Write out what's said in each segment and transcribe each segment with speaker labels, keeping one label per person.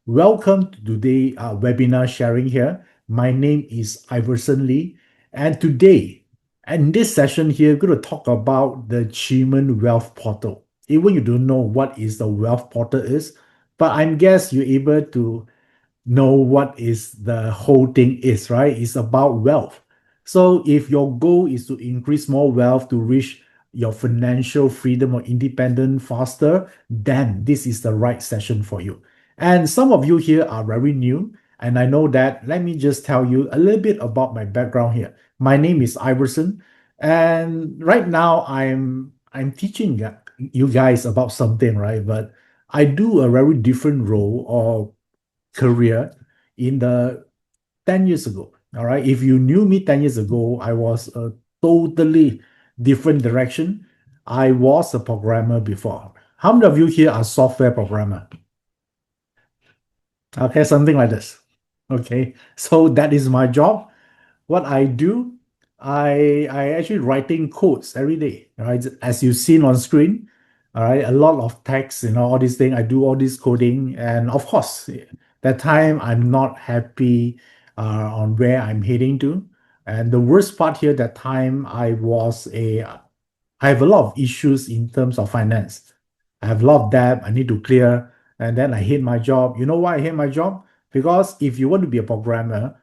Speaker 1: Welcome to today webinar sharing here. My name is Iverson Lee, and today, in this session here, we're going to talk about the Achievement Wealth Portal. Even you don't know what is the Wealth Portal is, but I'm guess you're able to know what is the whole thing is, right? It's about wealth. So if your goal is to increase more wealth to reach your financial freedom or independence faster, then this is the right session for you. And some of you here are very new, and I know that. Let me just tell you a little bit about my background here. My name is Iverson, and right now I'm teaching you guys about something, right? But I do a very different role or career in the 10 years ago. All right. If you knew me 10 years ago, I was a totally different direction. I was a programmer before. How many of you here are software programmer? Okay, something like this. Okay, so that is my job. What I do, I actually writing codes every day, right? As you've seen on screen, all right, a lot of text, all these things. I do all this coding, and of course, that time I'm not happy on where I'm heading to. And the worst part here, that time I have a lot of issues in terms of finance. I have a lot of debt I need to clear, and then I hate my job. You know why I hate my job? Because if you want to be a programmer,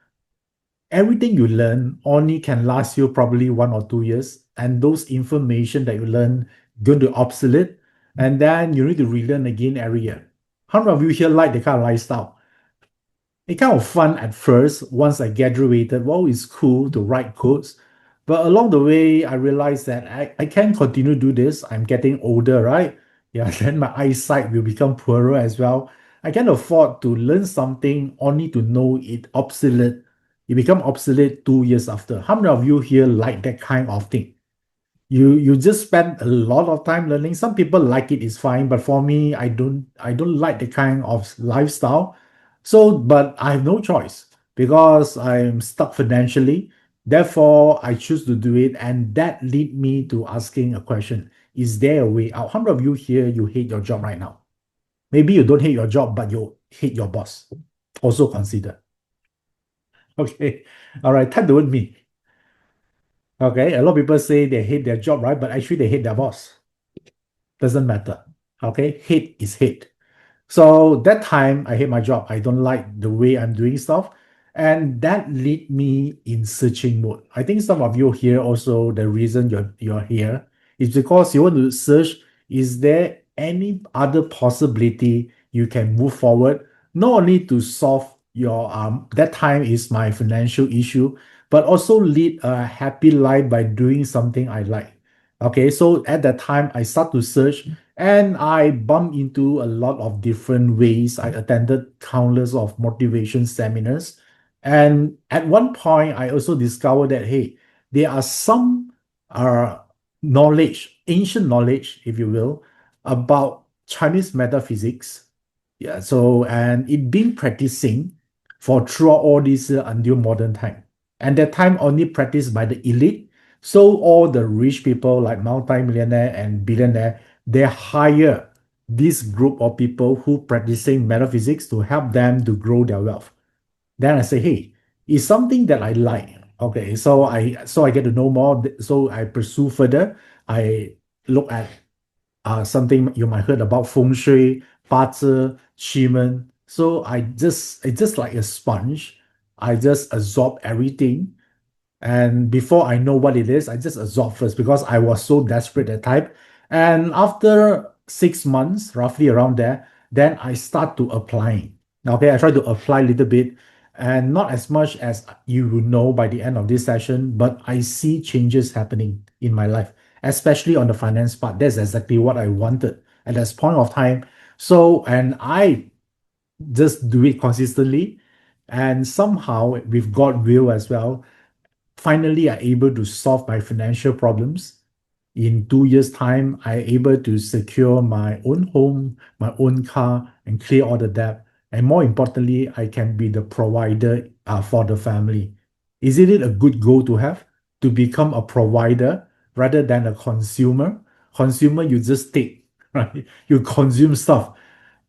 Speaker 1: everything you learn only can last you probably 1 or 2 years, and those information that you learn going to obsolete, and then you need to relearn again every year. How many of you here like the kind of lifestyle? It kind of fun at first. Once I graduated, well, it's cool to write codes. But along the way, I realized that I can't continue to do this. I'm getting older, right? Yeah, then my eyesight will become poorer as well. I can't afford to learn something only to know it obsolete. It become obsolete 2 years after. How many of you here like that kind of thing? You just spend a lot of time learning. Some people like it, it's fine, but for me, I don't like the kind of lifestyle. So but I have no choice because I'm stuck financially. Therefore I choose to do it, and that lead me to asking a question: is there a way out? How many of you here, you hate your job right now? Maybe you don't hate your job, but you hate your boss. Also consider. Okay, all right, type the word me. Okay, a lot of people say they hate their job, right? But actually they hate their boss. Doesn't matter. Okay, hate is hate. So that time I hate my job. I don't like the way I'm doing stuff. And that lead me in searching mode. I think some of you here also, the reason you're here is because you want to search, is there any other possibility you can move forward? Not only to solve your that time is my financial issue, but also lead a happy life by doing something I like. Okay, so at that time I start to search, and I bumped into a lot of different ways. I attended countless of motivation seminars. And at one point, I also discovered that, hey, there are some uh, knowledge, ancient knowledge, if you will, about Chinese metaphysics. Yeah, so, and it been practicing for throughout all this until modern time. And that time only practiced by the elite. So all the rich people like multi-millionaire and billionaire, they hire this group of people who practicing metaphysics to help them to grow their wealth. Then I say, hey, it's something that I like. Okay, so I get to know more. So I pursue further. I look at something you might heard about Feng Shui, Bazi, Qi. So it's just like a sponge. I just absorb everything, and before I know what it is, I just absorb first because I was so desperate at time. And after 6 months, roughly around there, then I start to applying. Okay, I try to apply a little bit, and not as much as you will know by the end of this session, but I see changes happening in my life, especially on the finance part. That's exactly what I wanted at this point of time. So, and I just do it consistently, and somehow with God will as well, finally I able to solve my financial problems. In 2 years' time, I able to secure my own home, my own car, and clear all the debt. And more importantly, I can be the provider for the family. Isn't it a good goal to have? To become a provider rather than a consumer? Consumer, you just take, right? You consume stuff.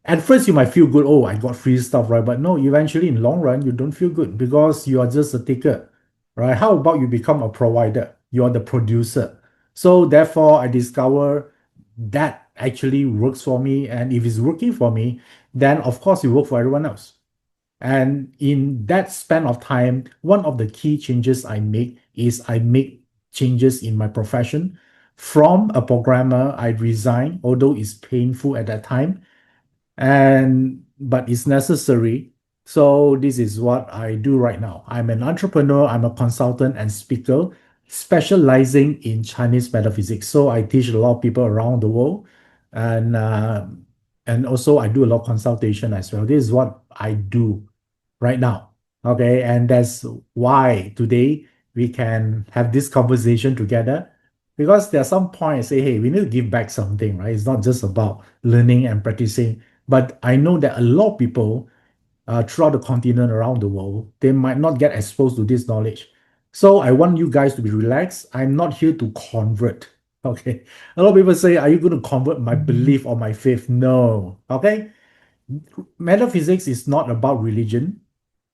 Speaker 1: At first, you might feel good. Oh, I got free stuff, right? But no, eventually, in long run, you don't feel good because you are just a taker, right? How about you become a provider? You are the producer. So therefore, I discover that actually works for me. And if it's working for me, then of course it work for everyone else. And in that span of time, one of the key changes I make is I make changes in my profession. From a programmer, I resign, although it's painful at that time, and but it's necessary. So this is what I do right now. I'm an entrepreneur, I'm a consultant and speaker specializing in Chinese metaphysics. So I teach a lot of people around the world, and also I do a lot of consultation as well. This is what I do right now. Okay, and that's why today we can have this conversation together, because there are some points say, hey, we need to give back something, right? It's not just about learning and practicing. But I know that a lot of people throughout the continent, around the world, they might not get exposed to this knowledge. So I want you guys to be relaxed. I'm not here to convert. Okay. A lot of people say, are you going to convert my belief or my faith? No. Okay. Metaphysics is not about religion.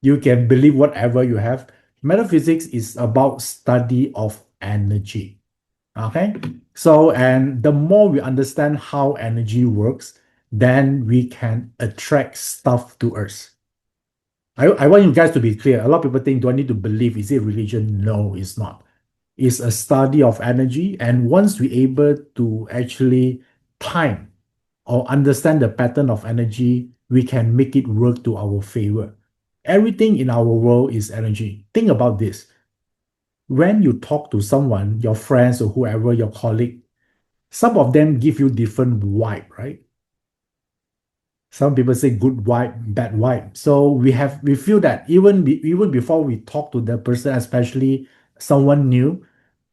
Speaker 1: You can believe whatever you have. Metaphysics is about study of energy. Okay. So, and the more we understand how energy works, then we can attract stuff to us. I want you guys to be clear. A lot of people think, do I need to believe? Is it religion? No, it's not. It's a study of energy. And once we're able to actually time or understand the pattern of energy, we can make it work to our favor. Everything in our world is energy. Think about this. When you talk to someone, your friends or whoever, your colleague, some of them give you different vibe, right? Some people say good vibe, bad vibe. So we feel that even before we talk to the person, especially someone new,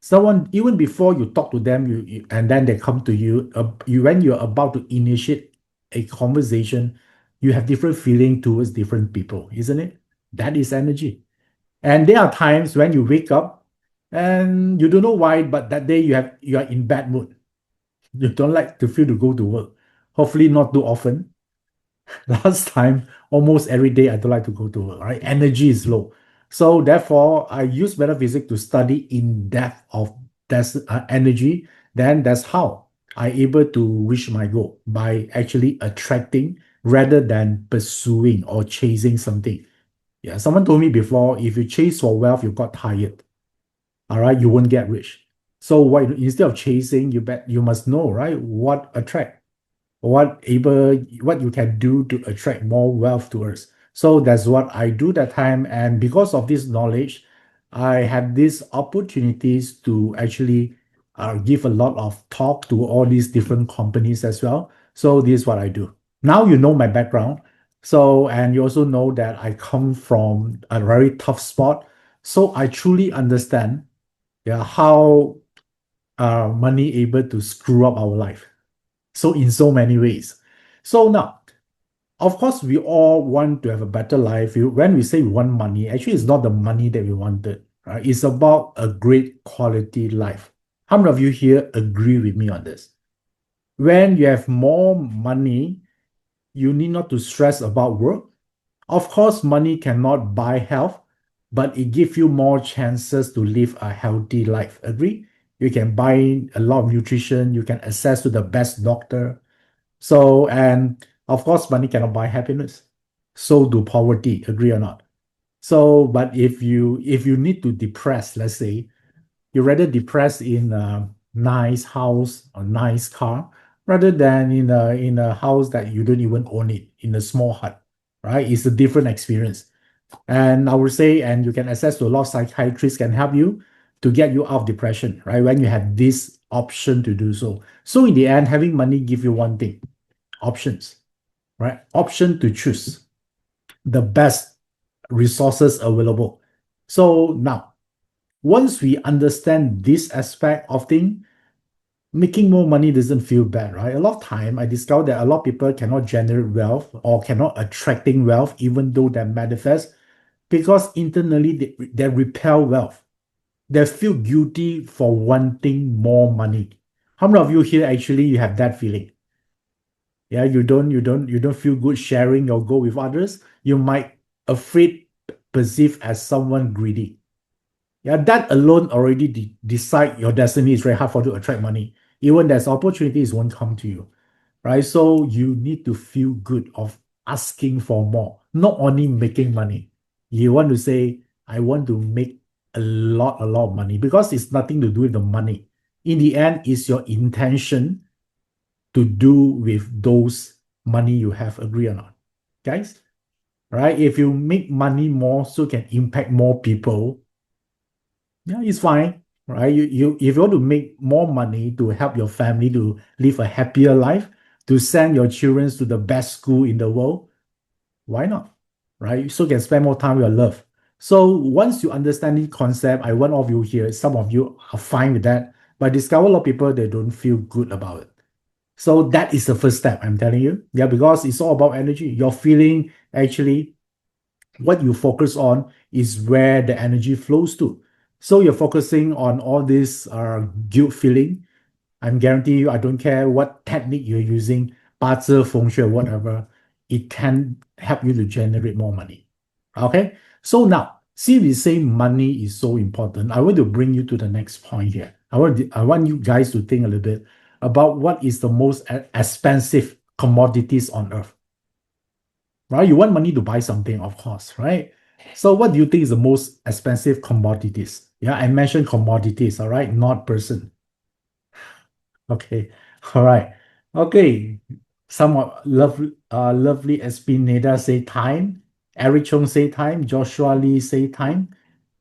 Speaker 1: someone even before you talk to them, and then they come to you, when you're about to initiate a conversation, you have different feeling towards different people, isn't it? That is energy. And there are times when you wake up and you don't know why, but that day you are in bad mood. You don't like to feel to go to work. Hopefully not too often. Last time, almost every day, I don't like to go to work, right? Energy is low. So therefore, I use metaphysics to study in depth of that energy. Then that's how I able to reach my goal, by actually attracting rather than pursuing or chasing something. Yeah, someone told me before, if you chase for wealth, you got tired. All right, you won't get rich. So what, instead of chasing, you must know, right, what attract, what you can do to attract more wealth to us. So that's what I do that time. And because of this knowledge, I have these opportunities to actually give a lot of talk to all these different companies as well. So this is what I do. Now you know my background. So, and you also know that I come from a very tough spot. So I truly understand, yeah, how money able to screw up our life. So in so many ways. So now, of course, we all want to have a better life. When we say we want money, actually, it's not the money that we wanted, right? It's about a great quality life. How many of you here agree with me on this? When you have more money, you need not to stress about work. Of course, money cannot buy health, but it gives you more chances to live a healthy life. Agree? You can buy a lot of nutrition, you can access to the best doctor. So, and of course, money cannot buy happiness. So do poverty. Agree or not? So, but if you need to depress, let's say, you rather depress in a nice house or nice car rather than in a house that you don't even own it, in a small hut, right? It's a different experience. And I would say, and you can access to a lot of psychiatrists can help you to get you out of depression, right? When you have this option to do so. So in the end, having money give you one thing: options, right? Option to choose the best resources available. So now, once we understand this aspect of thing, making more money doesn't feel bad, right? A lot of time, I discovered that a lot of people cannot generate wealth or cannot attracting wealth, even though they manifest, because internally they repel wealth. They feel guilty for wanting more money. How many of you here actually you have that feeling? Yeah, you don't feel good sharing your goal with others. You might afraid perceived as someone greedy. Yeah, that alone already decide your destiny. Is very hard for you to attract money. Even there's opportunities won't come to you, right? So you need to feel good of asking for more, not only making money. You want to say, I want to make a lot of money because it's nothing to do with the money. In the end, it's your intention to do with those money you have. Agree or not, guys? Right? If you make money more, so can impact more people, yeah, it's fine, right? You if you want to make more money to help your family to live a happier life, to send your children to the best school in the world, why not? Right? You still can spend more time with your love. So once you understand the concept, I want all of you here, some of you are fine with that, but I discover a lot of people they don't feel good about it. So that is the first step, I'm telling you. Yeah, because it's all about energy. Your feeling actually what you focus on is where the energy flows to. So you're focusing on all this guilt feeling. I'm guarantee you, I don't care what technique you're using, Bazi, Feng Shui, whatever, it can help you to generate more money. Okay? So now, see, we say money is so important. I want to bring you to the next point here. I want you guys to think a little bit about what is the most expensive commodities on earth, right? You want money to buy something, of course, right? So what do you think is the most expensive commodities? Yeah, I mentioned commodities, all right, not person. Okay, all right. Okay, somewhat lovely Espineda say time. Eric Chung say time. Joshua Lee say time.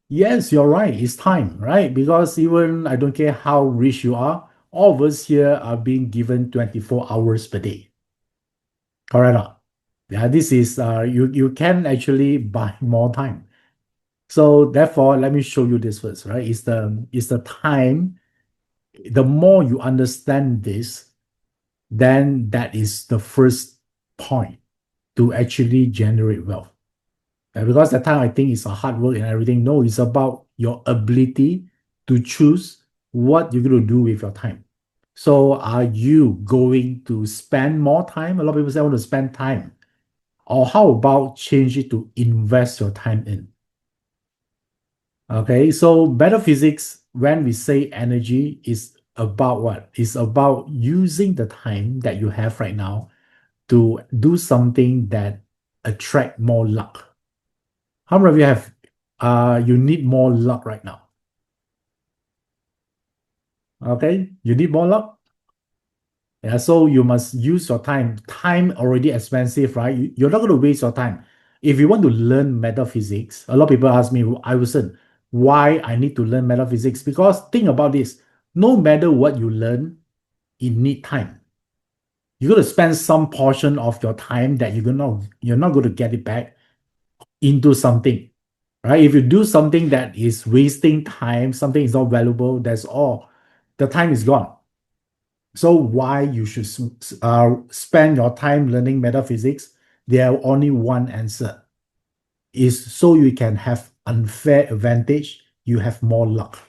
Speaker 1: Yes, you're right. It's time, right? Because even I don't care how rich you are, all of us here are being given 24 hours per day. Correct or not? Yeah, this is you can actually buy more time. So therefore, let me show you this first, right? It's the time. The more you understand this, then that is the first point to actually generate wealth. And because that time I think it's a hard work and everything. No, it's about your ability to choose what you're going to do with your time. So are you going to spend more time? A lot of people say I want to spend time. Or how about change it to invest your time in? Okay, so metaphysics, when we say energy, is about what? It's about using the time that you have right now to do something that attract more luck. How many of you have you need more luck right now? Okay, you need more luck? Yeah, so you must use your time. Time already expensive, right? You're not going to waste your time. If you want to learn metaphysics, a lot of people ask me, Iverson, why I need to learn metaphysics? Because think about this, no matter what you learn, it need time. You're going to spend some portion of your time that you're not going to get it back into something, right? If you do something that is wasting time, something is not valuable, that's all. The time is gone. So why you should spend your time learning metaphysics? There only one answer is so you can have unfair advantage. You have more luck.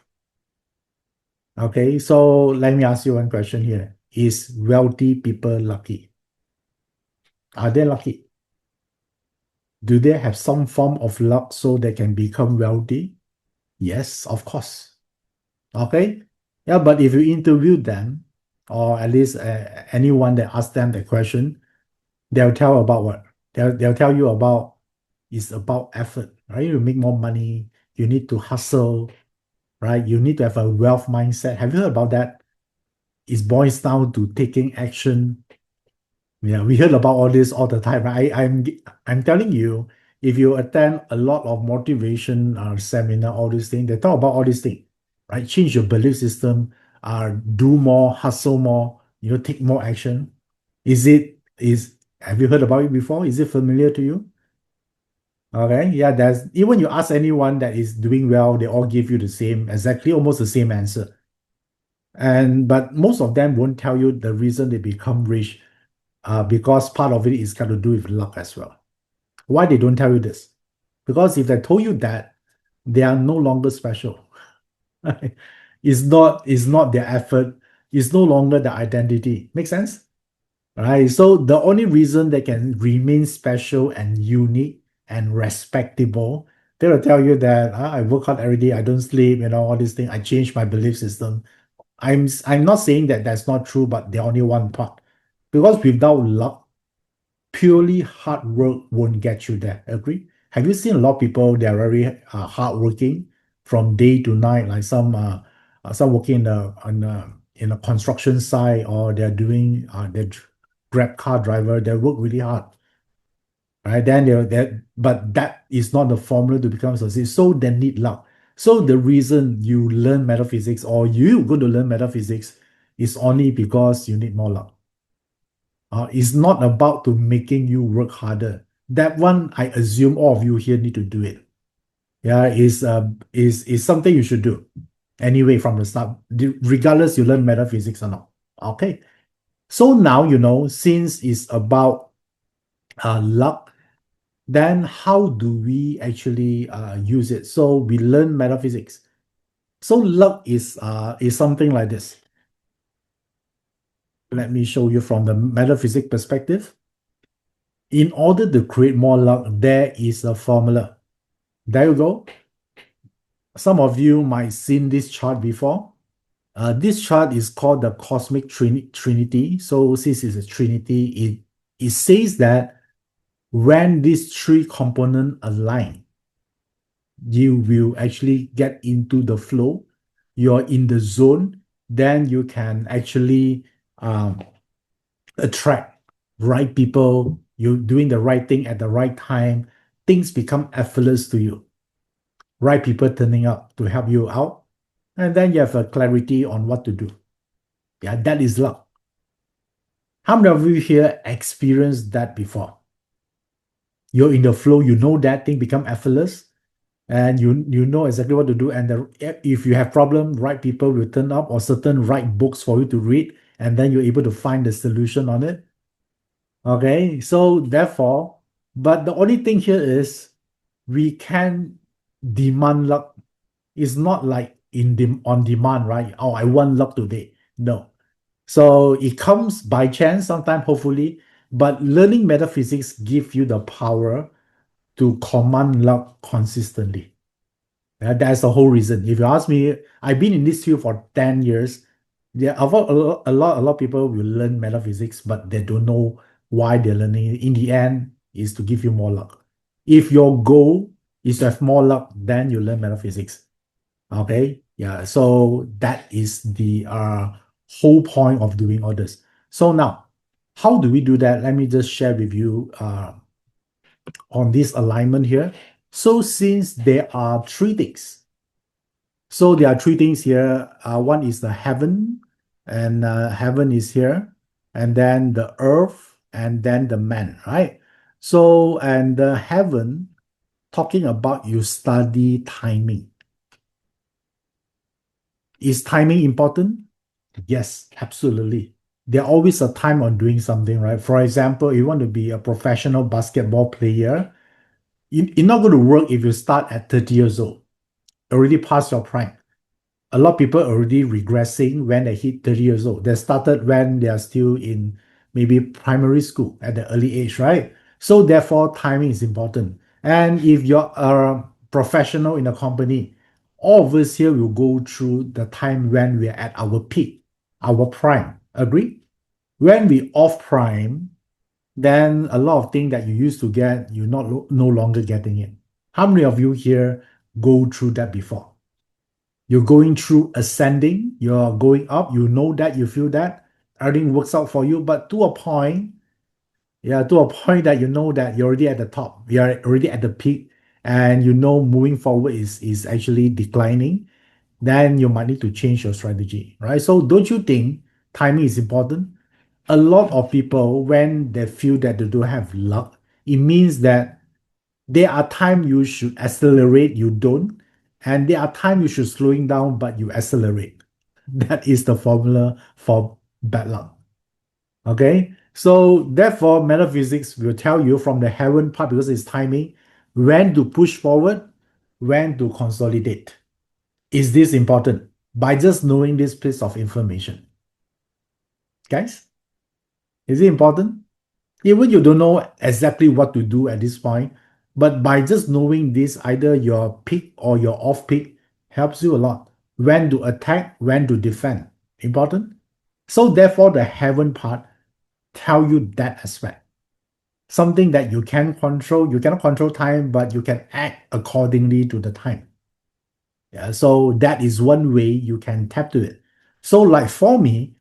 Speaker 1: Okay, so let me ask you one question here. Is wealthy people lucky? Are they lucky? Do they have some form of luck so they can become wealthy? Yes, of course. Okay. Yeah, but if you interview them, or at least anyone that asks them the question, they'll tell about what? They'll tell you about it's about effort, right? You make more money, you need to hustle, right? You need to have a wealth mindset. Have you heard about that? It boils down to taking action. Yeah, we heard about all this all the time, right? I'm telling you, if you attend a lot of motivation seminar, all these things, they talk about all these things, right? Change your belief system, do more, hustle more, take more action. Have you heard about it before? Is it familiar to you? Okay, yeah, there's even you ask anyone that is doing well, they all give you the same, exactly almost the same answer. And but most of them won't tell you the reason they become rich, because part of it is got to do with luck as well. Why they don't tell you this? Because if they told you that, they are no longer special. It's not their effort, it's no longer their identity. Make sense? right? So the only reason they can remain special and unique and respectable, they will tell you that I work hard every day, I don't sleep, all these things. I change my belief system. I'm not saying that that's not true, but they're only one part. Because without luck, purely hard work won't get you there. Agree? Have you seen a lot of people? They are very hardworking from day to night. Like some working in a construction site, or they're doing Grab car driver. They work really hard, right? Then but that is not the formula to become success. So they need luck. So the reason you learn metaphysics, or you go to learn metaphysics, is only because you need more luck. It's not about to making you work harder. That one, I assume all of you here need to do it. Yeah, is something you should do anyway from the start, regardless you learn metaphysics or not. Okay. So now since it's about luck, then how do we actually use it? So we learn metaphysics. So luck is something like this. Let me show you from the metaphysics perspective. In order to create more luck, there is a formula. There you go. Some of you might seen this chart before. This chart is called the cosmic trinity. So since it's a trinity, it says that when these three components align, you will actually get into the flow. You're in the zone, then you can actually attract right people. You're doing the right thing at the right time. Things become effortless to you. Right people turning up to help you out, and then you have a clarity on what to do. Yeah, that is luck. How many of you here experienced that before? You're in the flow, you know that thing become effortless, and you know exactly what to do. And if you have problem, right people will turn up, or certain right books for you to read, and then you're able to find the solution on it. Okay, so therefore, but the only thing here is we can demand luck. It's not like on demand, right? Oh, I want luck today. No. So it comes by chance sometimes, hopefully, but learning metaphysics gives you the power to command luck consistently. That's the whole reason. If you ask me, I've been in this field for 10 years. Yeah, a lot of people will learn metaphysics, but they don't know why they're learning it. In the end, is to give you more luck. If your goal is to have more luck, then you learn metaphysics. Okay, yeah, so that is the whole point of doing all this. So now, how do we do that? Let me just share with you on this alignment here. So since there are three things, so there are three things here. One is the heaven, and heaven is here, and then the earth, and then the man, right? So, and the heaven, talking about you study timing. Is timing important? Yes, absolutely. There always a time on doing something, right? For example, you want to be a professional basketball player, you're not going to work if you start at 30 years old, already past your prime. A lot of people are already regressing when they hit 30 years old. They started when they are still in maybe primary school at the early age, right? So therefore, timing is important. And if you're a professional in a company, all of us here will go through the time when we're at our peak, our prime. Agree? When we off prime, then a lot of things that you used to get, you're not no longer getting it. How many of you here go through that before? You're going through ascending, you're going up, you know that, you feel that, everything works out for you, but to a point, yeah, to a point that you know that you're already at the top, you're already at the peak, and you know moving forward is actually declining, then you might need to change your strategy, right? So don't you think timing is important? A lot of people, when they feel that they don't have luck, it means that there are times you should accelerate, you don't, and there are times you should slowing down, but you accelerate. That is the formula for bad luck. Okay, so therefore, metaphysics will tell you from the heaven part, because it's timing, when to push forward, when to consolidate. Is this important? By just knowing this piece of information, guys? Is it important? Even you don't know exactly what to do at this point, but by just knowing this, either your peak or your off peak helps you a lot. When to attack, when to defend. Important. So therefore, the heaven part tell you that aspect. Something that you can control. You cannot control time, but you can act accordingly to the time. Yeah, so that is one way you can tap to it. So like for me,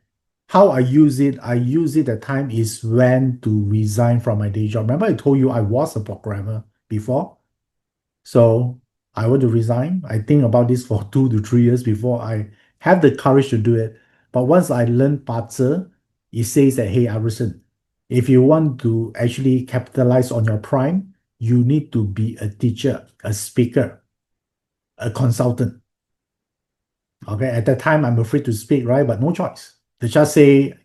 Speaker 1: how I use it at time is when to resign from my day job. Remember I told you I was a programmer before? So I want to resign. I think about this for 2 to 3 years before I have the courage to do it. But once I learned Bazi, it says that, hey, Iverson, if you want to actually capitalize on your prime, you need to be a teacher, a speaker, a consultant. Okay, at that time, I'm afraid to speak, right? But no choice. They just say,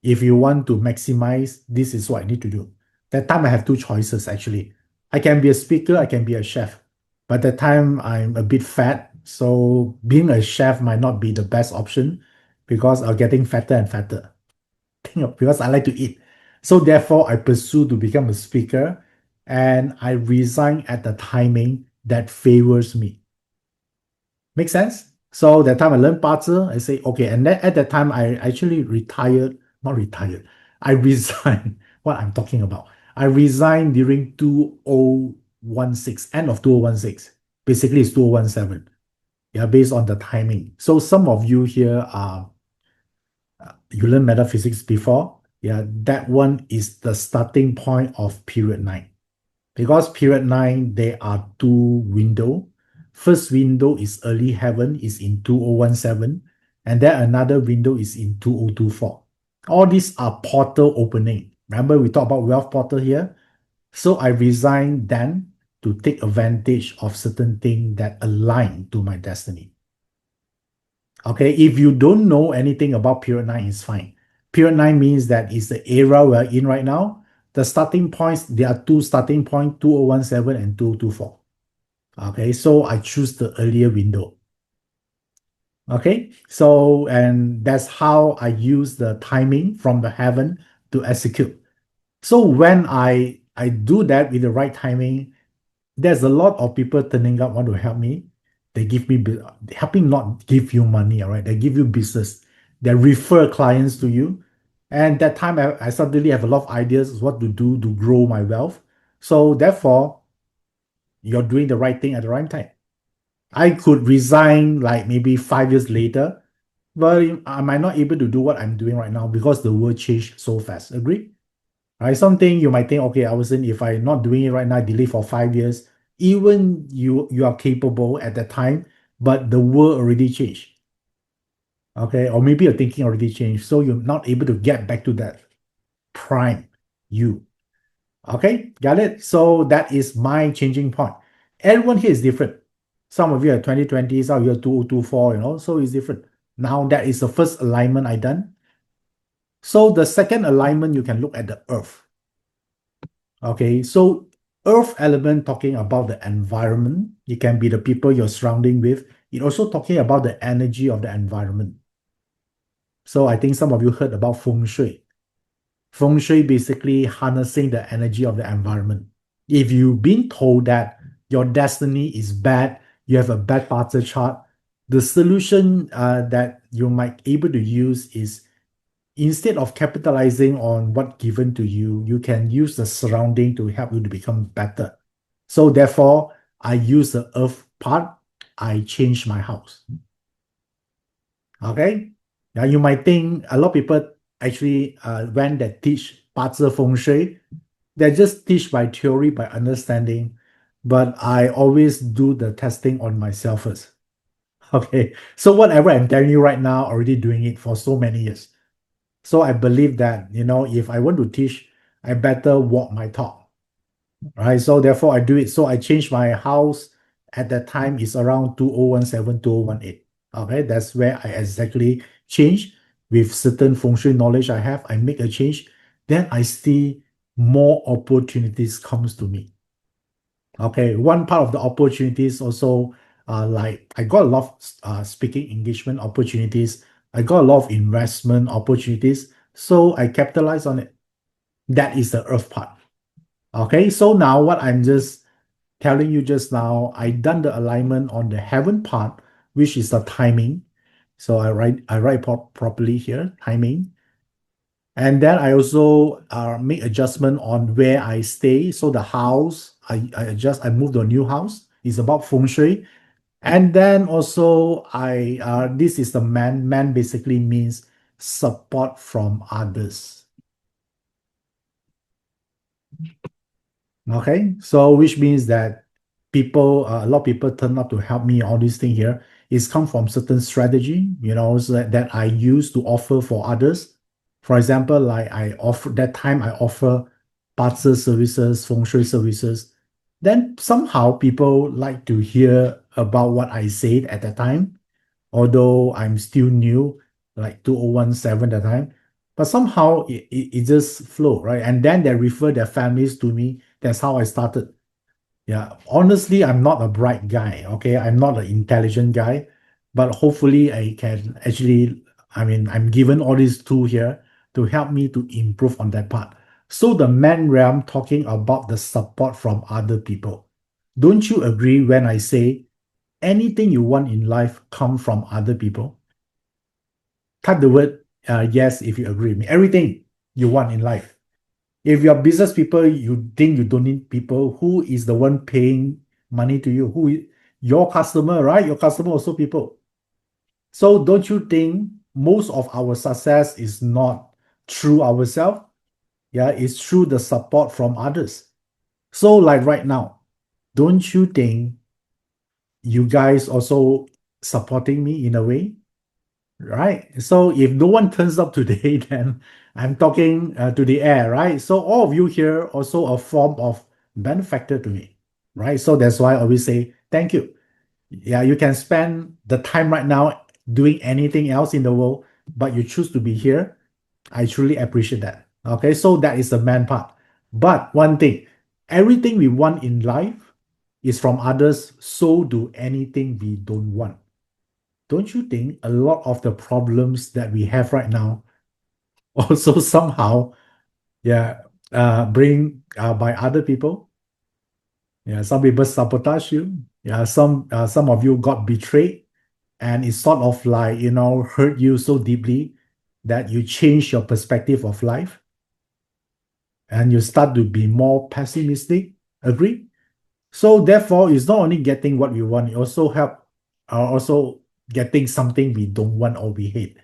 Speaker 1: if you want to maximize, this is what I need to do. That time, I have two choices, actually. I can be a speaker, I can be a chef. But that time, I'm a bit fat. So being a chef might not be the best option because I'm getting fatter and fatter. Because I like to eat. So therefore, I pursue to become a speaker and I resign at the timing that favors me. Make sense? So that time I learned Bazi, I say, okay, and then at that time I actually retired, not retired, I resigned. What I'm talking about. I resigned during 2016, end of 2016. Basically, it's 2017. Yeah, based on the timing. So some of you here are, you learned metaphysics before. Yeah, that one is the starting point of period 9. Because period 9, there are two windows. First window is early heaven, is in 2017, and then another window is in 2024. All these are portal opening. Remember, we talked about wealth portal here. So I resigned then to take advantage of certain things that align to my destiny. Okay, if you don't know anything about period 9, it's fine. Period 9 means that it's the era we're in right now. The starting points, there are two starting points, 2017 and 2024. Okay, so I choose the earlier window. Okay, so and that's how I use the timing from the heaven to execute. So when I do that with the right timing, there's a lot of people turning up want to help me. They give me helping not give you money, all right? They give you business. They refer clients to you. And that time I suddenly have a lot of ideas what to do to grow my wealth. So therefore, you're doing the right thing at the right time. I could resign like maybe 5 years later, but I might not able to do what I'm doing right now because the world changed so fast. Agree? Right? Something you might think, okay, I wasn't if I'm not doing it right now, delay for 5 years. Even you are capable at that time, but the world already changed. Okay, or maybe your thinking already changed, so you're not able to get back to that prime you. Okay, got it? So that is my changing point. Everyone here is different. Some of you are 2020, some of you are 2024, so it's different. Now that is the first alignment I done. So the second alignment, you can look at the earth. Okay, so earth element talking about the environment. It can be the people you're surrounding with. It also talking about the energy of the environment. So I think some of you heard about Feng Shui. Feng Shui basically harnessing the energy of the environment. If you've been told that your destiny is bad, you have a bad Bazi chart, the solution that you might able to use is instead of capitalizing on what given to you, you can use the surrounding to help you to become better. So therefore, I use the earth part, I change my house. Okay? Now you might think a lot of people actually when they teach Bazi Feng Shui, they just teach by theory, by understanding, but I always do the testing on myself first. Okay, so whatever I'm telling you right now, already doing it for so many years. So I believe that, if I want to teach, I better walk my talk, right? So therefore I do it. So I changed my house at that time is around 2017, 2018. Okay, that's where I exactly change with certain feng shui knowledge I have. I make a change. Then I see more opportunities comes to me. Okay, one part of the opportunities also, like I got a lot of speaking engagement opportunities. I got a lot of investment opportunities. So I capitalize on it. That is the earth part. Okay, so now what I'm just telling you just now, I done the alignment on the heaven part, which is the timing. So I write properly here, timing. And then I also make adjustment on where I stay. So the house, I move to a new house. It's about feng shui. And then also this is the man. Man basically means support from others. Okay, so which means that a lot of people turn up to help me. All these things here is come from certain strategy, so that I use to offer for others. For example, like I offer that time, I offer parcel services, feng shui services. Then somehow people like to hear about what I said at that time, although I'm still new, like 2017 at the time. But somehow it just flow, right? And then they refer their families to me. That's how I started. Yeah, honestly, I'm not a bright guy, okay? I'm not an intelligent guy, but hopefully I can actually, I'm given all these tools here to help me to improve on that part. So the man realm talking about the support from other people. Don't you agree when I say anything you want in life come from other people? Type the word yes if you agree with me. Everything you want in life. If you're business people, you think you don't need people. Who is the one paying money to you? Your customer, right? Your customer also people. So don't you think most of our success is not through ourselves? Yeah, it's through the support from others. So like right now, don't you think you guys also supporting me in a way? Right? So if no one turns up today, then I'm talking to the air, right? So all of you here also a form of benefactor to me, right? So that's why I always say thank you. Yeah, you can spend the time right now doing anything else in the world, but you choose to be here. I truly appreciate that. Okay, so that is the man part. But one thing, everything we want in life is from others, so do anything we don't want. Don't you think a lot of the problems that we have right now also somehow, yeah, bring by other people? Yeah, some people sabotage you. Yeah, some of you got betrayed, and it's sort of like hurt you so deeply that you change your perspective of life and you start to be more pessimistic. Agree? So therefore, it's not only getting what we want, it also help also getting something we don't want or we hate.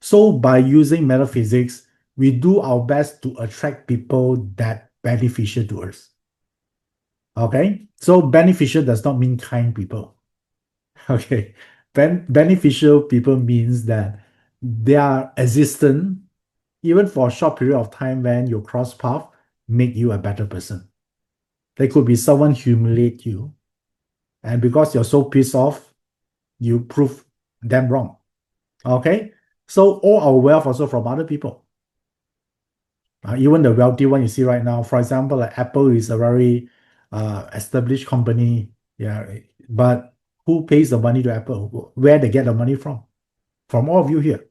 Speaker 1: So by using metaphysics, we do our best to attract people that beneficial to us. Okay, so beneficial does not mean kind people. Okay, beneficial people means that they are existent even for a short period of time when you cross path, make you a better person. There could be someone humiliate you, and because you're so pissed off, you prove them wrong. Okay, so all our wealth also from other people. Even the wealthy one you see right now, for example, like Apple is a very established company. Yeah, but who pays the money to Apple? Where they get the money from? From all of you here.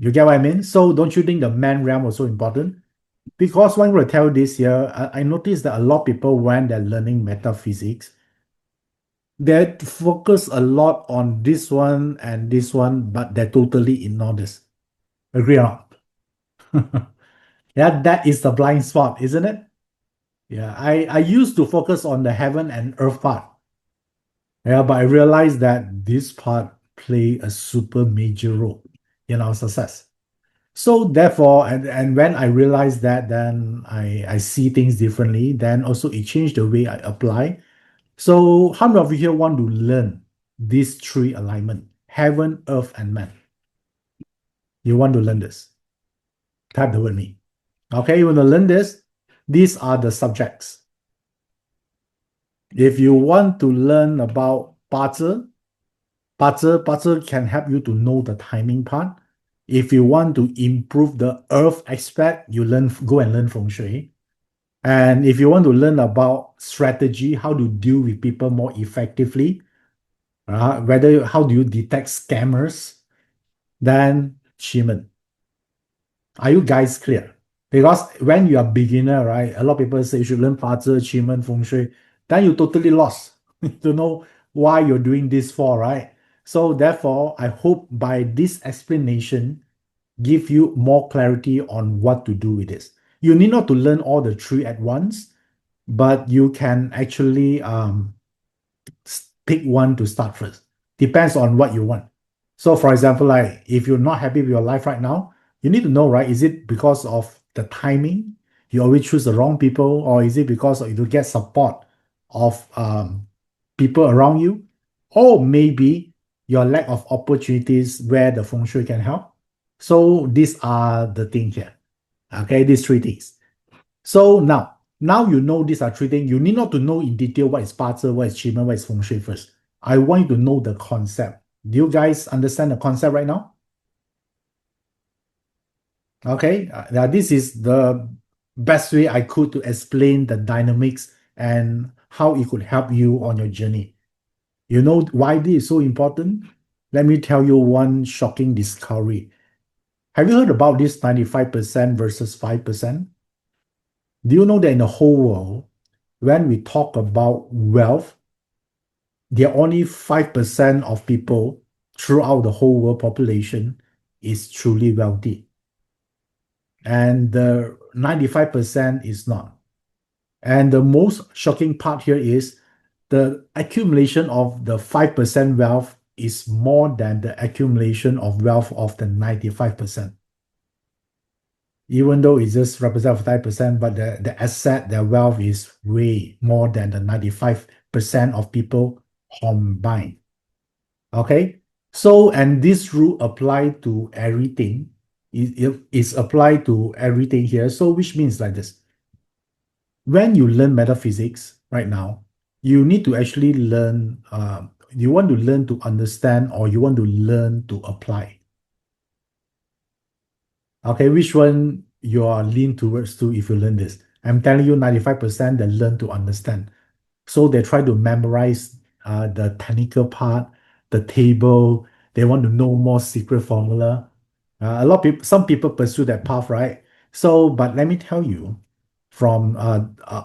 Speaker 1: You get what I mean? So don't you think the man realm was so important? Because when we tell this here, I noticed that a lot of people when they're learning metaphysics, they focus a lot on this one, but they totally ignore this. Agree or not? Yeah, that is the blind spot, isn't it? Yeah, I used to focus on the heaven and earth part. Yeah, but I realized that this part play a super major role in our success. So therefore, and when I realized that, then I see things differently. Then also it changed the way I apply. So how many of you here want to learn these three alignment? Heaven, earth, and man. You want to learn this? Type the word me. Okay, you want to learn this? These are the subjects. If you want to learn about Bazi can help you to know the timing part. If you want to improve the earth aspect, go and learn Feng Shui. And if you want to learn about strategy, how to deal with people more effectively, how do you detect scammers, then Shimen. Are you guys clear? Because when you are beginner, right, a lot of people say you should learn Bazi, Qi, Feng Shui, then you totally lost. You don't know why you're doing this for, right? So therefore, I hope by this explanation give you more clarity on what to do with this. You need not to learn all the three at once, but you can actually pick one to start first. Depends on what you want. So for example, like if you're not happy with your life right now, you need to know, right? Is it because of the timing? You always choose the wrong people, or is it because you get support of people around you? Or maybe your lack of opportunities where the feng shui can help. So these are the things here. Okay, these three things. So now you know these are three things. You need not to know in detail what is Bazi, what is Qi, what is Feng Shui first. I want you to know the concept. Do you guys understand the concept right now? Okay, now this is the best way I could to explain the dynamics and how it could help you on your journey. You know why this is so important? Let me tell you one shocking discovery. Have you heard about this 95% versus 5%? Do you know that in the whole world, when we talk about wealth, there are only 5% of people throughout the whole world population is truly wealthy. And the 95% is not. And the most shocking part here is the accumulation of the 5% wealth is more than the accumulation of wealth of the 95%. Even though it just represents 5%, but the asset, their wealth is way more than the 95% of people combined. Okay, so and this rule apply to everything. It is applied to everything here. So which means like this: when you learn metaphysics right now, you need to actually learn. You want to learn to understand, or you want to learn to apply. Okay, which one you are lean towards to if you learn this? I'm telling you, 95% they learn to understand. So they try to memorize the technical part, the table. They want to know more secret formula. A lot of people, some people pursue that path, right? So, but let me tell you, from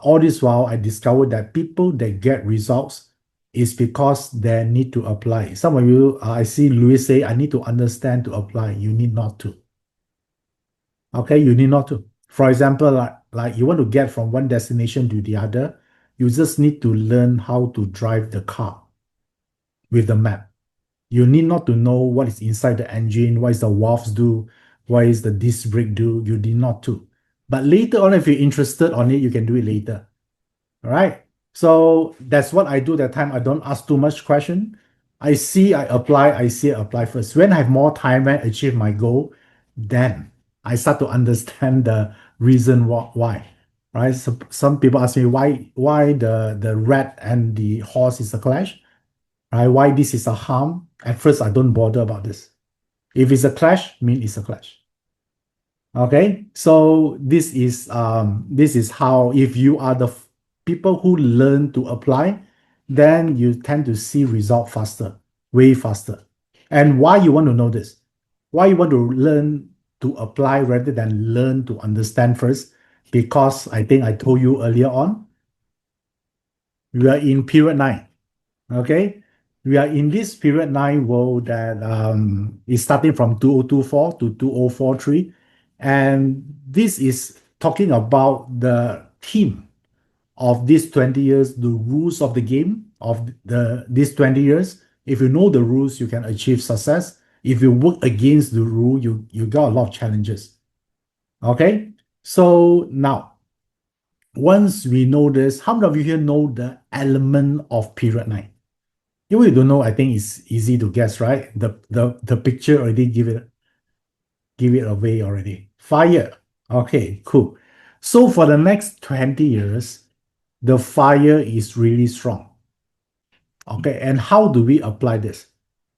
Speaker 1: all this while, I discovered that people that get results is because they need to apply. Some of you, I see Louis say, I need to understand to apply. You need not to. Okay, you need not to. For example, like you want to get from one destination to the other, you just need to learn how to drive the car with the map. You need not to know what is inside the engine, what is the valves do, what is the disc brake do. You need not to. But later on, if you're interested on it, you can do it later. All right. So that's what I do that time. I don't ask too much question. I see, I apply, I see, I apply first. When I have more time, when I achieve my goal, then I start to understand the reason why. Right. So some people ask me why the rat and the horse is a clash. Right. Why this is a harm. At first, I don't bother about this. If it's a clash, mean it's a clash. Okay, so this is how if you are the people who learn to apply, then you tend to see result faster, way faster. And why you want to know this? Why you want to learn to apply rather than learn to understand first? Because I think I told you earlier on, we are in period 9. Okay, we are in this period 9 world that is starting from 2024 to 2043, and this is talking about the theme of these 20 years, the rules of the game of these 20 years. If you know the rules, you can achieve success. If you work against the rule, you got a lot of challenges. Okay, so now once we know this, how many of you here know the element of period 9? If you don't know, I think it's easy to guess, right? The picture already give it away already. Fire. Okay, cool. So for the next 20 years, the fire is really strong. Okay, and how do we apply this?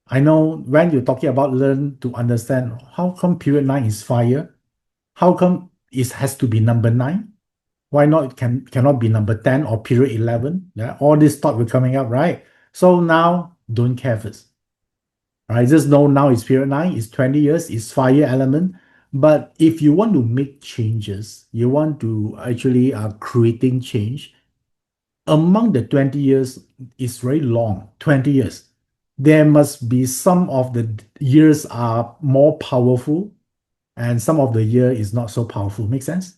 Speaker 1: I know when you're talking about learn to understand, how come period 9 is fire? How come it has to be number 9? Why not cannot be number 10 or period 11? Yeah, all this thought will coming up, right? So now don't care first. Right, just know now it's period 9, it's 20 years, it's fire element. But if you want to make changes, you want to actually creating change, among the 20 years is very long, 20 years. There must be some of the years are more powerful and some of the year is not so powerful. Make sense?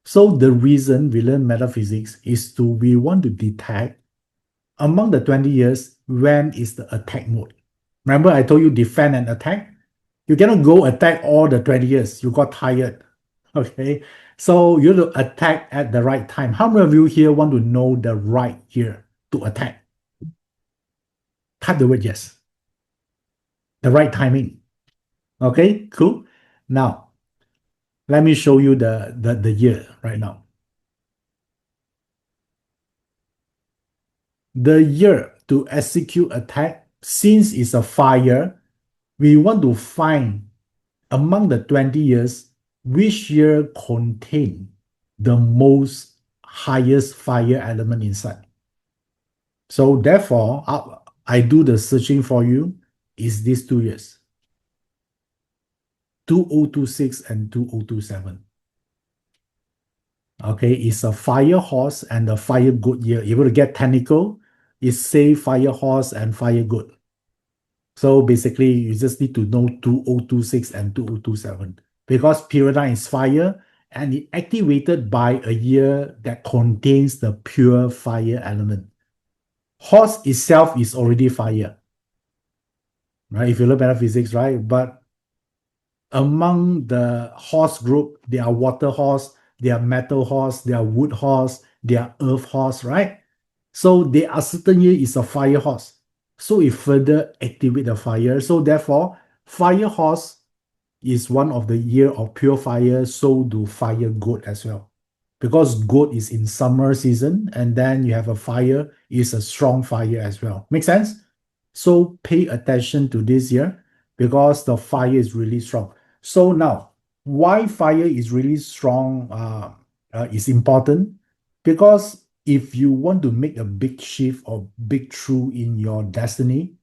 Speaker 1: So the reason we learn metaphysics is we want to detect among the 20 years, when is the attack mode? Remember I told you defend and attack? You cannot go attack all the 20 years. You got tired. Okay. So you have to attack at the right time. How many of you here want to know the right year to attack? Type the word yes. The right timing. Okay, cool. Now, let me show you the year right now. The year to execute attack, since it's a fire, we want to find among the 20 years, which year contain the most highest fire element inside. So therefore, I do the searching for you is these 2 years. 2026 and 2027. Okay, it's a fire horse and a fire good year. If you want to get technical, it's say fire horse and fire good. So basically, you just need to know 2026 and 2027 because period 9 is fire and it activated by a year that contains the pure fire element. Horse itself is already fire, right? If you look at physics, right? But among the horse group, there are water horse, there are metal horse, there are wood horse, there are earth horse, right? So there are certain year is a fire horse. So it further activate the fire. So therefore, fire horse is one of the year of pure fire. So do fire goat as well. Because goat is in summer season, and then you have a fire is a strong fire as well. Make sense? So pay attention to this year because the fire is really strong. So now, why fire is really strong is important because if you want to make a big shift or big true in your destiny,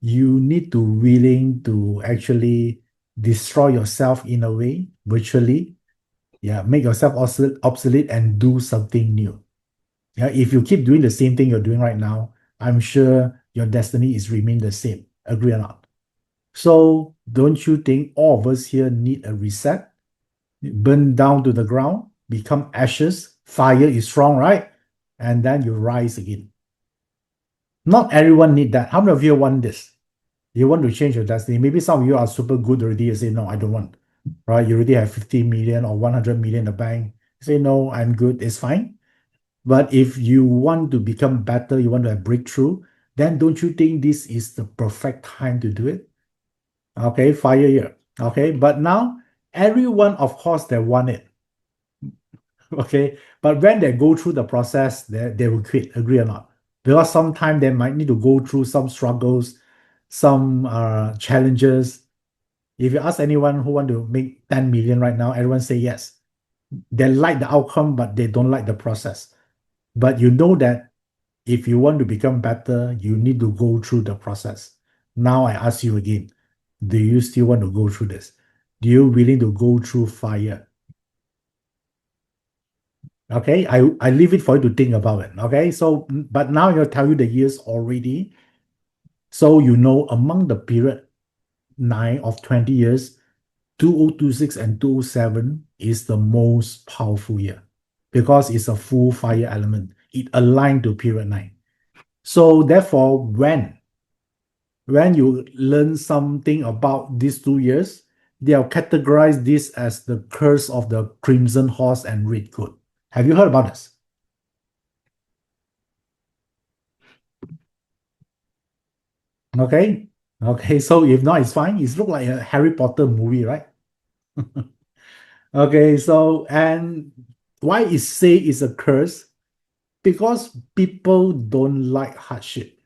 Speaker 1: you need to willing to actually destroy yourself in a way, virtually. Yeah, make yourself obsolete and do something new. Yeah, if you keep doing the same thing you're doing right now, I'm sure your destiny is remain the same. Agree or not? So don't you think all of us here need a reset? Burn down to the ground, become ashes. Fire is strong, right? And then you rise again. Not everyone need that. How many of you want this? You want to change your destiny. Maybe some of you are super good already and say, no, I don't want. Right? You already have 50 million or 100 million in the bank. Say, no, I'm good. It's fine. But if you want to become better, you want to have breakthrough, then don't you think this is the perfect time to do it? Okay, fire year. Okay, but now everyone, of course, they want it. Okay, but when they go through the process, they will quit. Agree or not? Because sometimes they might need to go through some struggles, some challenges. If you ask anyone who want to make 10 million right now, everyone say yes. They like the outcome, but they don't like the process. But you know that if you want to become better, you need to go through the process. Now I ask you again, do you still want to go through this? Do you willing to go through fire? Okay, I leave it for you to think about it. Okay, so but now I'll tell you the years already. So you know among the period 9 of 20 years, 2026 and 2027 is the most powerful year because it's a full fire element. It aligned to period 9. So therefore, when you learn something about these 2 years, they'll categorize this as the curse of the crimson horse and red goat. Have you heard about this? Okay. Okay, so if not, it's fine. It looks like a Harry Potter movie, right? Okay, so and why it say it's a curse? Because people don't like hardship.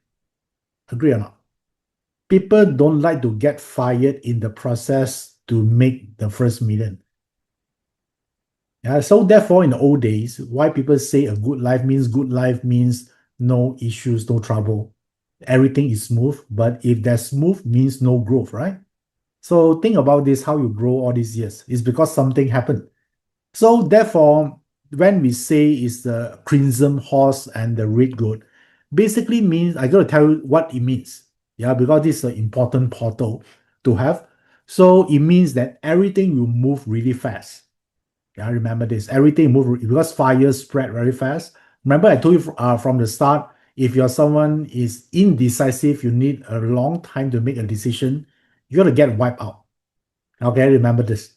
Speaker 1: Agree or not? People don't like to get fired in the process to make the first million. Yeah, so therefore, in the old days, why people say a good life means no issues, no trouble. Everything is smooth, but if that's smooth means no growth, right? So think about this, how you grow all these years. It's because something happened. So therefore, when we say it's the crimson horse and the red goat, basically means I gotta tell you what it means. Yeah, because this is an important portal to have. So it means that everything will move really fast. Yeah, remember this. Everything move because fire spread very fast. Remember, I told you from the start, if you're someone is indecisive, you need a long time to make a decision, you're gonna get wiped out. Okay, remember this.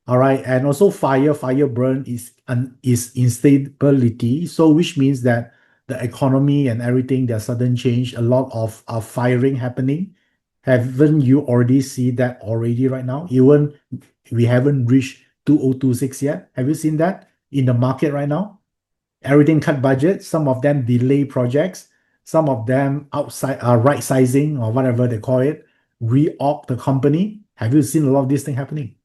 Speaker 1: All right, and also fire burn is instability. So which means that the economy and everything, there's sudden change, a lot of firing happening. Haven't you already see that already right now? Even we haven't reached 2026 yet. Have you seen that in the market right now? Everything cut budget. Some of them delay projects. Some of them outside right sizing or whatever they call it, reorg the company. Have you seen a lot of this thing happening?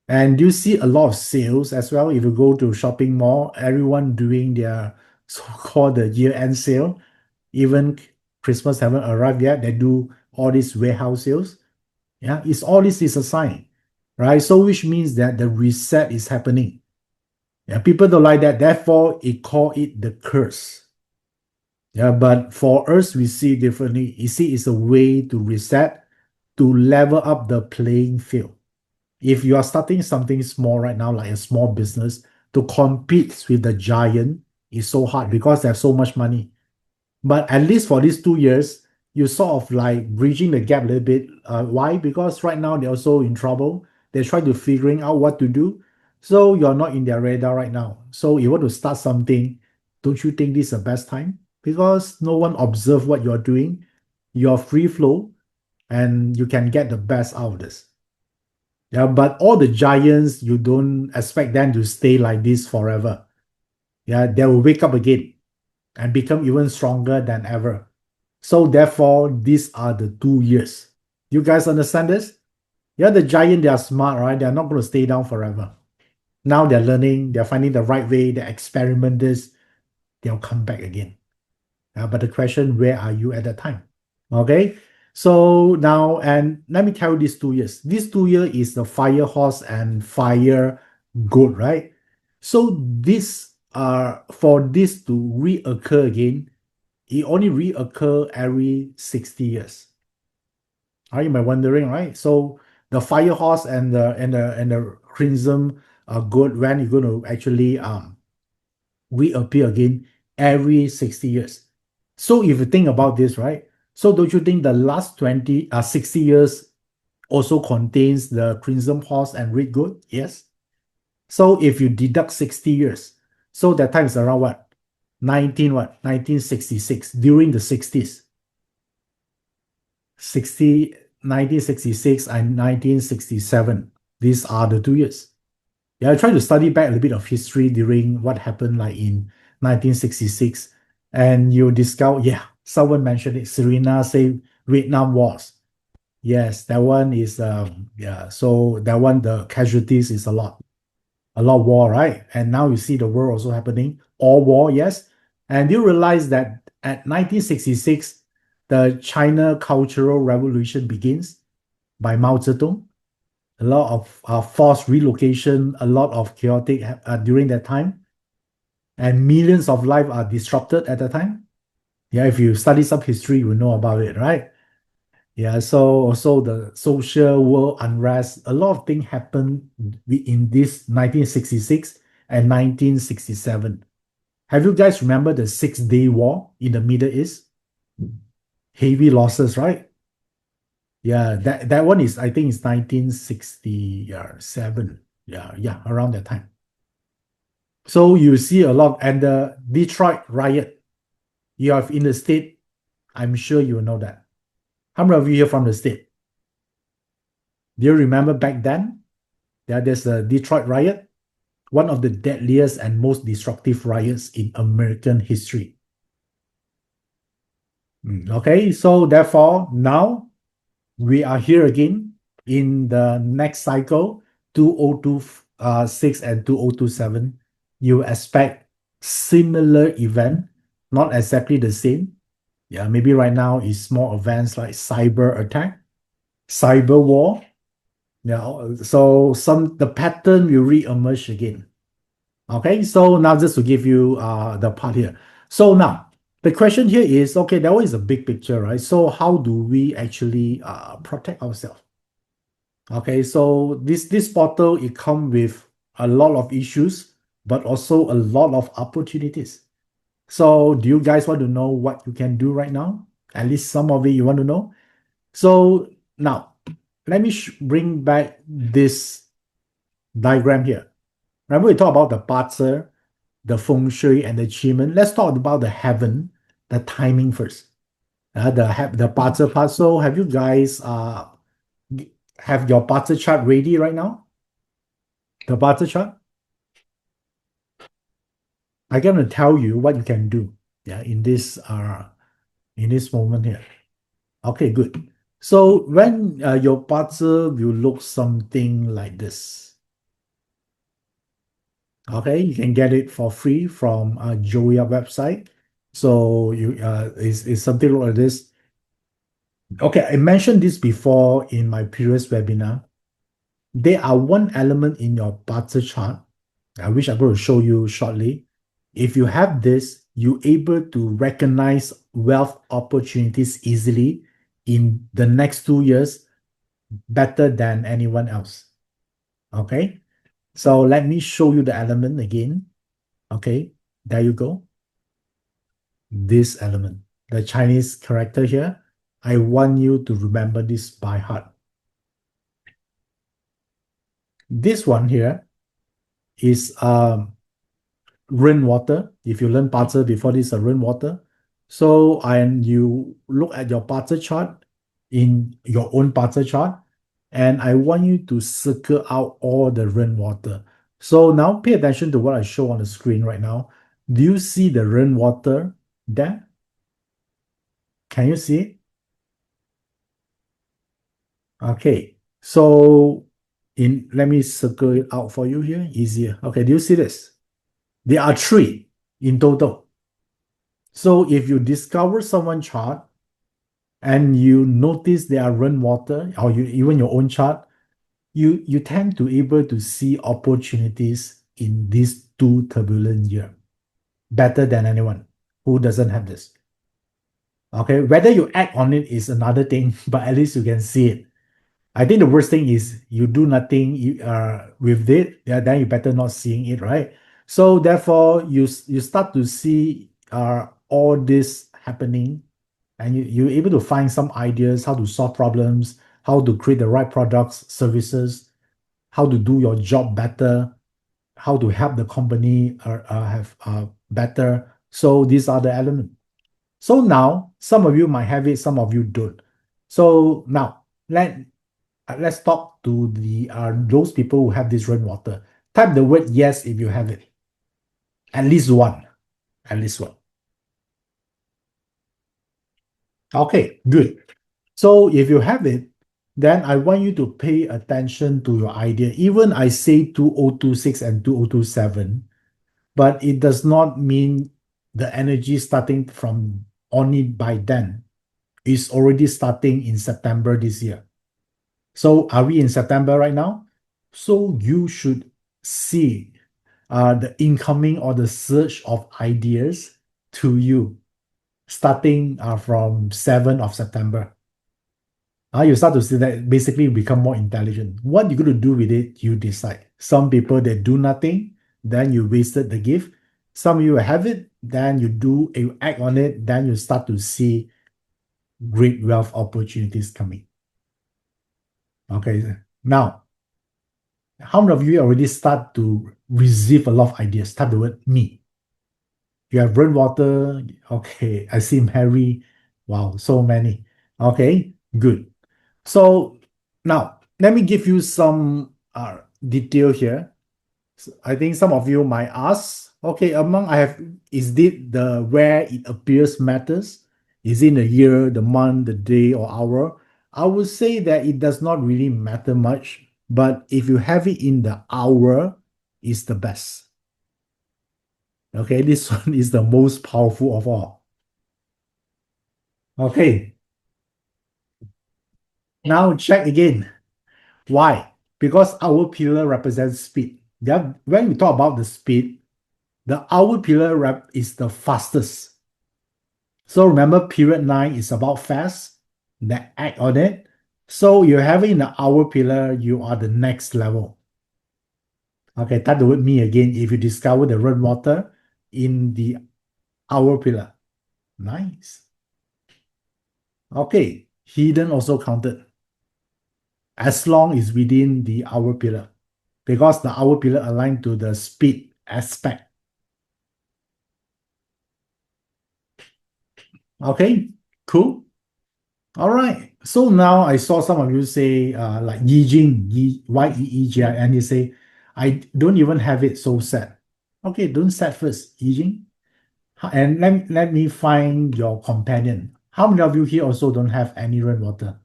Speaker 1: And you see a lot of sales as well. If you go to shopping mall, everyone doing their so-called the year-end sale. Even Christmas haven't arrived yet. They do all these warehouse sales. Yeah, it's all this is a sign, right? So which means that the reset is happening. Yeah, people don't like that. Therefore, it call it the curse. Yeah, but for us, we see differently. You see, it's a way to reset, to level up the playing field. If you are starting something small right now, like a small business, to compete with the giant is so hard because they have so much money. But at least for these 2 years, you sort of like bridging the gap a little bit. Why? Because right now they're also in trouble. They're trying to figuring out what to do. So you're not in their radar right now. So you want to start something, don't you think this is the best time? Because no one observe what you're doing. You're free flow and you can get the best out of this. Yeah, but all the giants, you don't expect them to stay like this forever. Yeah, they will wake up again and become even stronger than ever. So therefore, these are the 2 years. You guys understand this? Yeah, the giant, they are smart, right? They're not going to stay down forever. Now they're learning, they're finding the right way, they experiment this, they'll come back again. But the question, where are you at that time? Okay. So now, and let me tell you these 2 years. This 2 year is the fire horse and fire goat, right? So this for this to reoccur again, it only reoccur every 60 years. Are you might wondering, right? So the fire horse and the crimson goat, when it's going to actually reappear again every 60 years. So if you think about this, right? So don't you think the last 60 years also contains the crimson horse and red goat? Yes. So if you deduct 60 years, so that time is around what? 1966, during the 60s. 1966 and 1967. These are the 2 years. Yeah, I try to study back a little bit of history during what happened like in 1966, and you discover, yeah, someone mentioned it. Serena say Vietnam Wars. Yes, that one is yeah. So that one the casualties is a lot of war, right? And now you see the war also happening, all war, yes. And you realize that at 1966, the China Cultural Revolution begins by Mao Zedong. A lot of forced relocation, a lot of chaotic during that time, and millions of lives are disrupted at that time. Yeah, if you study some history, you know about it, right? Yeah, so also the social world unrest, a lot of things happened in this 1966 and 1967. Have you guys remember the Six-Day War in the Middle East? Heavy losses, right? Yeah, that one is, I think it's 1967. Yeah, around that time. So you see a lot, and the Detroit riot, you have in the state, I'm sure you know that. How many of you here from the state? Do you remember back then? Yeah, there's a Detroit riot, one of the deadliest and most destructive riots in American history. Okay, so therefore, now we are here again in the next cycle, 2026 and 2027. You expect similar event, not exactly the same. Yeah, maybe right now is more advanced like cyber attack, cyber war. Yeah, so the pattern will re-emerge again. Okay, so now just to give you the part here. So now the question here is, okay, that was a big picture, right? So how do we actually protect ourselves? Okay, so this portal, it come with a lot of issues, but also a lot of opportunities. So do you guys want to know what you can do right now? At least some of it you want to know. So now let me bring back this diagram here. Remember we talked about the Bazi, the Feng Shui, and the achievement. Let's talk about the heaven, the timing first. The Bazi part. So have you guys have your Bazi chart ready right now? The Bazi chart? I'm gonna tell you what you can do. Yeah, in this moment here. Okay, good. So when your Bazi will look something like this. Okay, you can get it for free from Zodiac website. So is something like this. Okay, I mentioned this before in my previous webinar. There are one element in your Bazi chart, which I'm going to show you shortly. If you have this, you're able to recognize wealth opportunities easily in the next 2 years better than anyone else. Okay, so let me show you the element again. Okay, there you go. This element, the Chinese character here. I want you to remember this by heart. This one here is rainwater. If you learn Bazi before, this is a rainwater. So, and you look at your Bazi chart in your own Bazi chart, and I want you to circle out all the rainwater. So now pay attention to what I show on the screen right now. Do you see the rainwater there? Can you see it? Okay. So let me circle it out for you here, easier. Okay, do you see this? There are three in total. So if you discover someone chart and you notice there are rainwater, or even your own chart, you tend to able to see opportunities in these two turbulent year better than anyone who doesn't have this. Okay, whether you act on it is another thing, but at least you can see it. I think the worst thing is you do nothing with it, yeah, then you better not seeing it, right? So therefore, you start to see all this happening, and you're able to find some ideas how to solve problems, how to create the right products, services, how to do your job better, how to help the company have better. So these are the elements. So now some of you might have it, some of you don't. So now let's talk to the those people who have this rainwater. Type the word yes if you have it. At least one. At least one. Okay, good. So if you have it, then I want you to pay attention to your idea. Even I say 2026 and 2027, but it does not mean the energy starting from only by then. It's already starting in September this year. So are we in September right now? So you should see the incoming or the surge of ideas to you starting from 7th of September. You start to see that basically you become more intelligent. What you're going to do with it, you decide. Some people, they do nothing, then you wasted the gift. Some of you have it, then you act on it, then you start to see great wealth opportunities coming. Okay, now, how many of you already start to receive a lot of ideas? Type the word me. You have rainwater. Okay, I see Mary. Wow, so many. Okay, good. So now let me give you some detail here. I think some of you might ask, okay, is it the where it appears matters? Is it in the year, the month, the day, or hour? I would say that it does not really matter much, but if you have it in the hour, it's the best. Okay, this one is the most powerful of all. Okay, now check again. Why? because our pillar represents speed. When we talk about the speed, the hour pillar is the fastest. So remember, period 9 is about fast, the act on it. So you're having the hour pillar, you are the next level. Okay, that would me again if you discover the rainwater in the hour pillar. Nice. Okay, hidden also counted as long as within the hour pillar because the hour pillar aligned to the speed aspect. Okay, cool. All right. So now I saw some of you say like Yijing, Yeegi, and you say, I don't even have it so set. Okay, don't set first, Yijing. And let me find your companion. How many of you here also don't have any rainwater?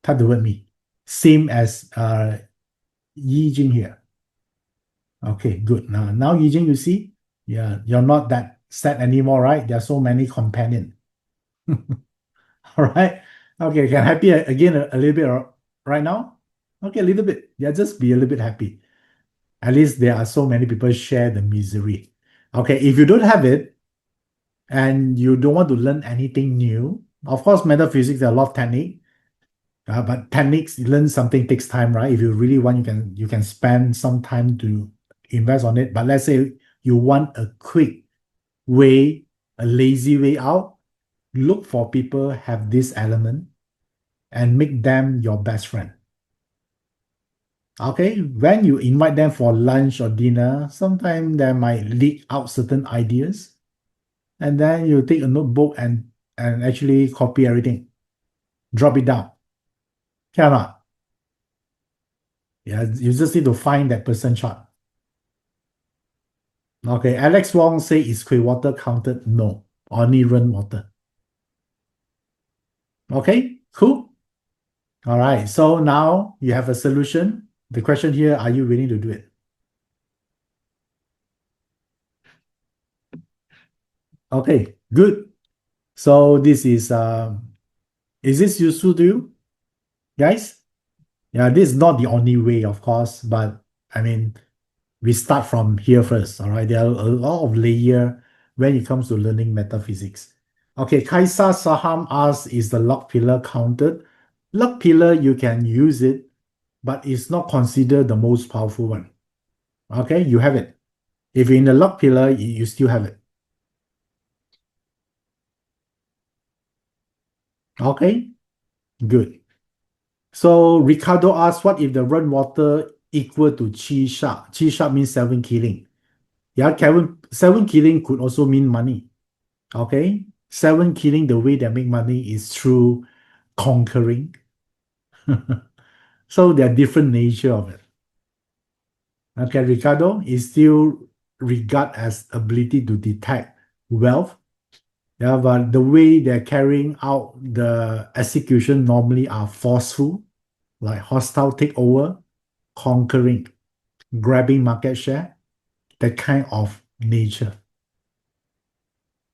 Speaker 1: Type the word me. Same as Yijing here. Okay, good. Now Yijing, you see, yeah, you're not that sad anymore, right? There are so many companion. All right. Okay, can happy again a little bit right now? Okay, a little bit. Yeah, just be a little bit happy. At least there are so many people share the misery. Okay, if you don't have it and you don't want to learn anything new, of course, metaphysics, there are a lot of technique. But techniques, learn something takes time, right? If you really want, you can spend some time to invest on it. But let's say you want a quick way, a lazy way out, look for people have this element and make them your best friend. Okay, when you invite them for lunch or dinner, sometimes they might leak out certain ideas, and then you take a notebook and actually copy everything, drop it down. Cannot. Yeah, you just need to find that person chart. Okay, Alex Wong say is Clearwater counted? No, only rainwater. Okay, cool. All right, so now you have a solution. The question here, are you willing to do it? Okay, good. So this is this useful to you, guys? Yeah, this is not the only way, of course, but I mean, we start from here first, all right? There are a lot of layer when it comes to learning metaphysics. Okay, Kaisa Saham asks, is the luck pillar counted? Luck pillar, you can use it, but it's not considered the most powerful one. Okay, you have it. If you're in the luck pillar, you still have it. Okay, good. So Ricardo asks, what if the rainwater equal to chi sharp? Chi sharp means 7 killing. Yeah, Kevin, 7 killing could also mean money. Okay, 7 killing, the way they make money is through conquering. So there are different nature of it. Okay, Ricardo is still regard as ability to detect wealth. Yeah, but the way they're carrying out the execution normally are forceful, like hostile takeover, conquering, grabbing market share, that kind of nature.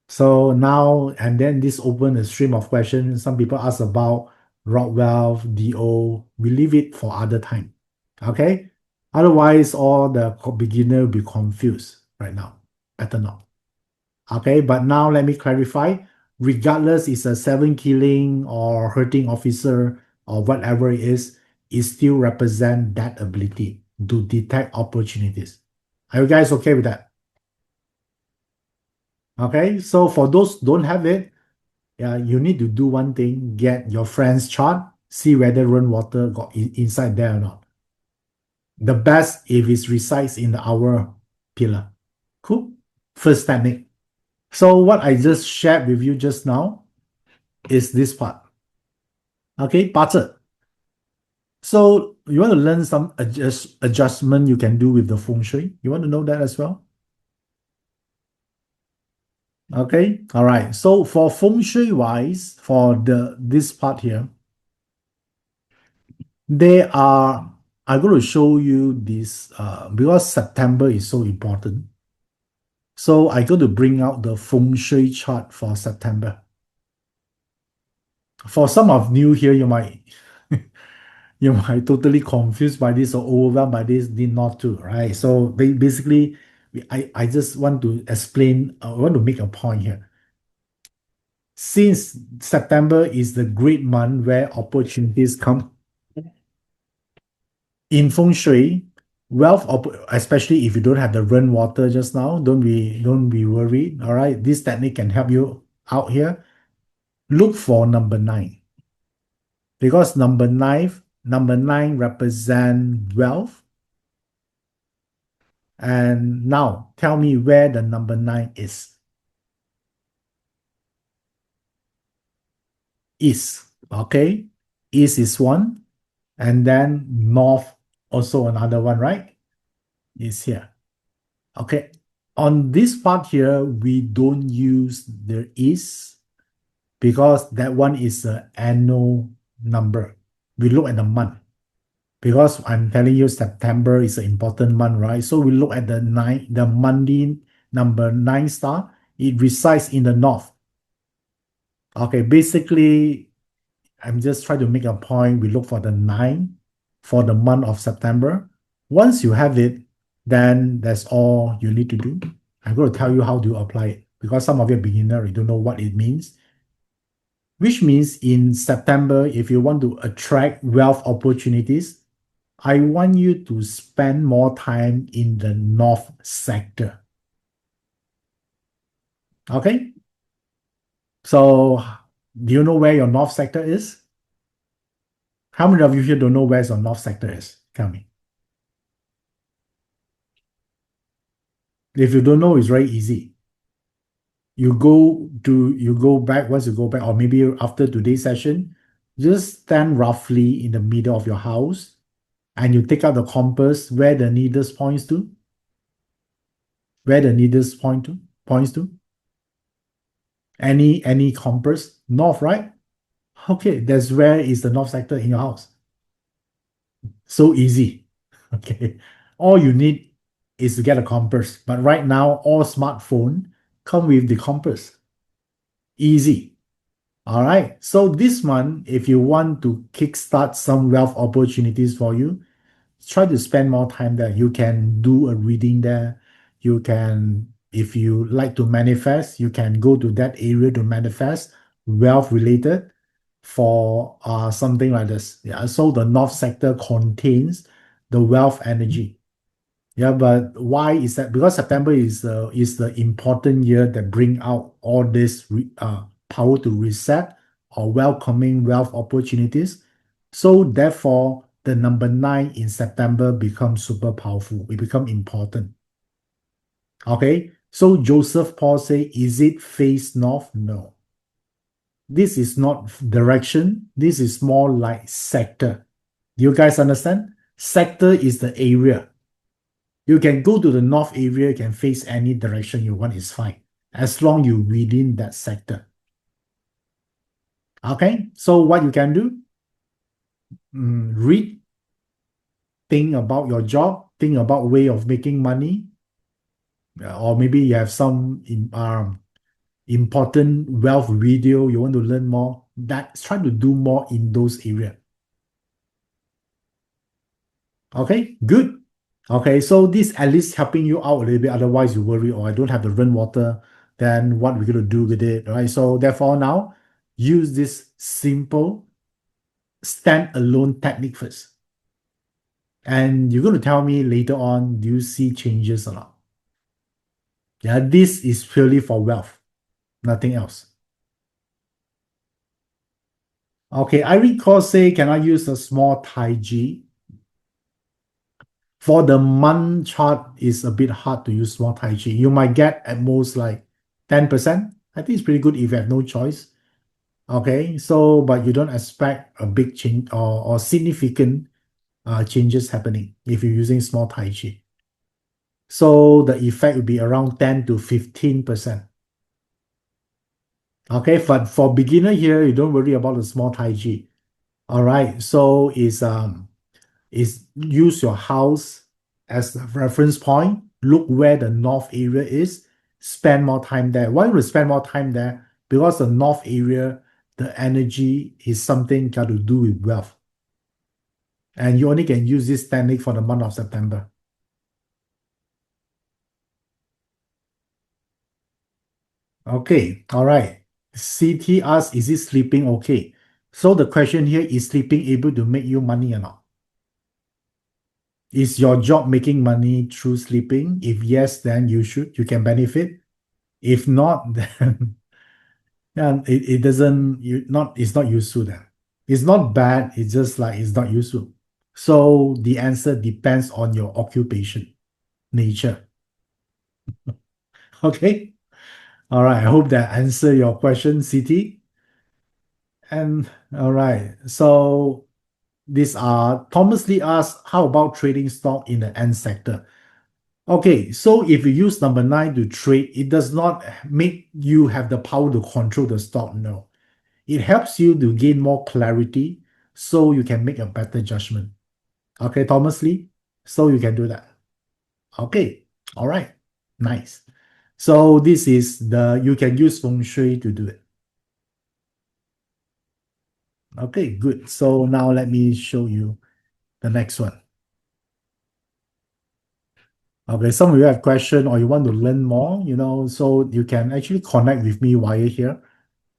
Speaker 1: So now and then this open a stream of questions. Some people ask about rock wealth, DO. We leave it for other time. Okay? Otherwise, all the beginner will be confused right now. Better not. Okay, but now let me clarify. Regardless, it's a 7 killing or hurting officer or whatever it still represent that ability to detect opportunities. Are you guys okay with that? Okay, so for those don't have it, yeah, you need to do one thing, get your friend's chart, see whether rainwater got inside there or not. The best if it resides in the hour pillar. Cool. First technique. So what I just shared with you just now is this part. Okay, 八字. So you want to learn some adjustment you can do with the Feng Shui? You want to know that as well? Okay, all right. So for Feng Shui wise, for this part here, I'm going to show you this because September is so important. So I'm going to bring out the Feng Shui chart for September. For some of you here, you might you might totally confused by this or overwhelmed by this, did not to, right? So basically, I just want to explain, I want to make a point here. Since September is the great month where opportunities come in Feng Shui, especially if you don't have the rainwater just now, don't be worried. All right, this technique can help you out here. Look for number 9 because number nine represent wealth. And now tell me where the number 9 is. East, okay? East is one, and then north also another one, right? Is here. Okay. On this part here, we don't use the east because that one is an annual number. We look at the month because I'm telling you September is an important month, right? So we look at the monthly number 9 star. It resides in the north. Okay, basically, I'm just trying to make a point. We look for the 9 for the month of September. Once you have it, then that's all you need to do. I'm going to tell you how to apply it because some of you are beginner, you don't know what it means. Which means in September, if you want to attract wealth opportunities, I want you to spend more time in the north sector. Okay? So, do you know where your north sector is? How many of you here don't know where your north sector is? Tell me. If you don't know, it's very easy. You go back, once you go back, or maybe after today's session, just stand roughly in the middle of your house and you take out the compass where the needles points to. Where the needles points to. Any compass, north, right? Okay, that's where is the north sector in your house. So easy. Okay. All you need is to get a compass. But right now, all smartphone come with the compass. Easy. All right. So this month, if you want to kickstart some wealth opportunities for you, try to spend more time there. You can do a reading there. You can, if you like to manifest, you can go to that area to manifest wealth related for something like this. Yeah. So the north sector contains the wealth energy. Yeah, but why is that? Because September is the important year that bring out all this power to reset or welcoming wealth opportunities. So therefore, the number 9 in September becomes super powerful. It becomes important. Okay, so Joseph Paul say, is it face north? No. This is not direction. This is more like sector. Do you guys understand? Sector is the area. You can go to the north area, you can face any direction you want, is fine. As long you're within that sector. Okay, so what you can do? Read, think about your job, think about way of making money, or maybe you have some important wealth video you want to learn more. That's try to do more in those areas. Okay, good. Okay, so this at least helping you out a little bit. Otherwise, you worry, oh, I don't have the rainwater. Then what we're gonna do with it, right? So therefore, now use this simple stand-alone technique first, and you're gonna tell me later on, do you see changes or not? Yeah, this is purely for wealth, nothing else. Okay, I recall say, can I use a small taiji? For the month chart, is a bit hard to use small taiji. You might get at most like 10%. I think it's pretty good if you have no choice. Okay, so but you don't expect a big change or significant changes happening if you're using small taiji. So the effect will be around 10 to 15%. Okay, but for beginner here, you don't worry about the small taiji. All right, so is use your house as a reference point. Look where the north area is. Spend more time there. Why would you spend more time there? Because the north area, the energy is something got to do with wealth. And you only can use this technique for the month of September. Okay, all right. CT asks, is it sleeping okay? So the question here is sleeping able to make you money or not? Is your job making money through sleeping? If yes, then you can benefit. If not, then yeah, it doesn't it's not useful then. It's not bad, it's just like it's not useful. So the answer depends on your occupation, nature. Okay. All right. I hope that answer your question, CT. And all right. So these are Thomas Lee asked, how about trading stock in the N sector? Okay, so if you use number 9 to trade, it does not make you have the power to control the stock. No. It helps you to gain more clarity so you can make a better judgment. Okay, Thomas Lee? So you can do that. Okay, all right, nice. So this is you can use Feng Shui to do it. Okay, good. So now let me show you the next one. Okay, some of you have question or you want to learn more, so you can actually connect with me via here,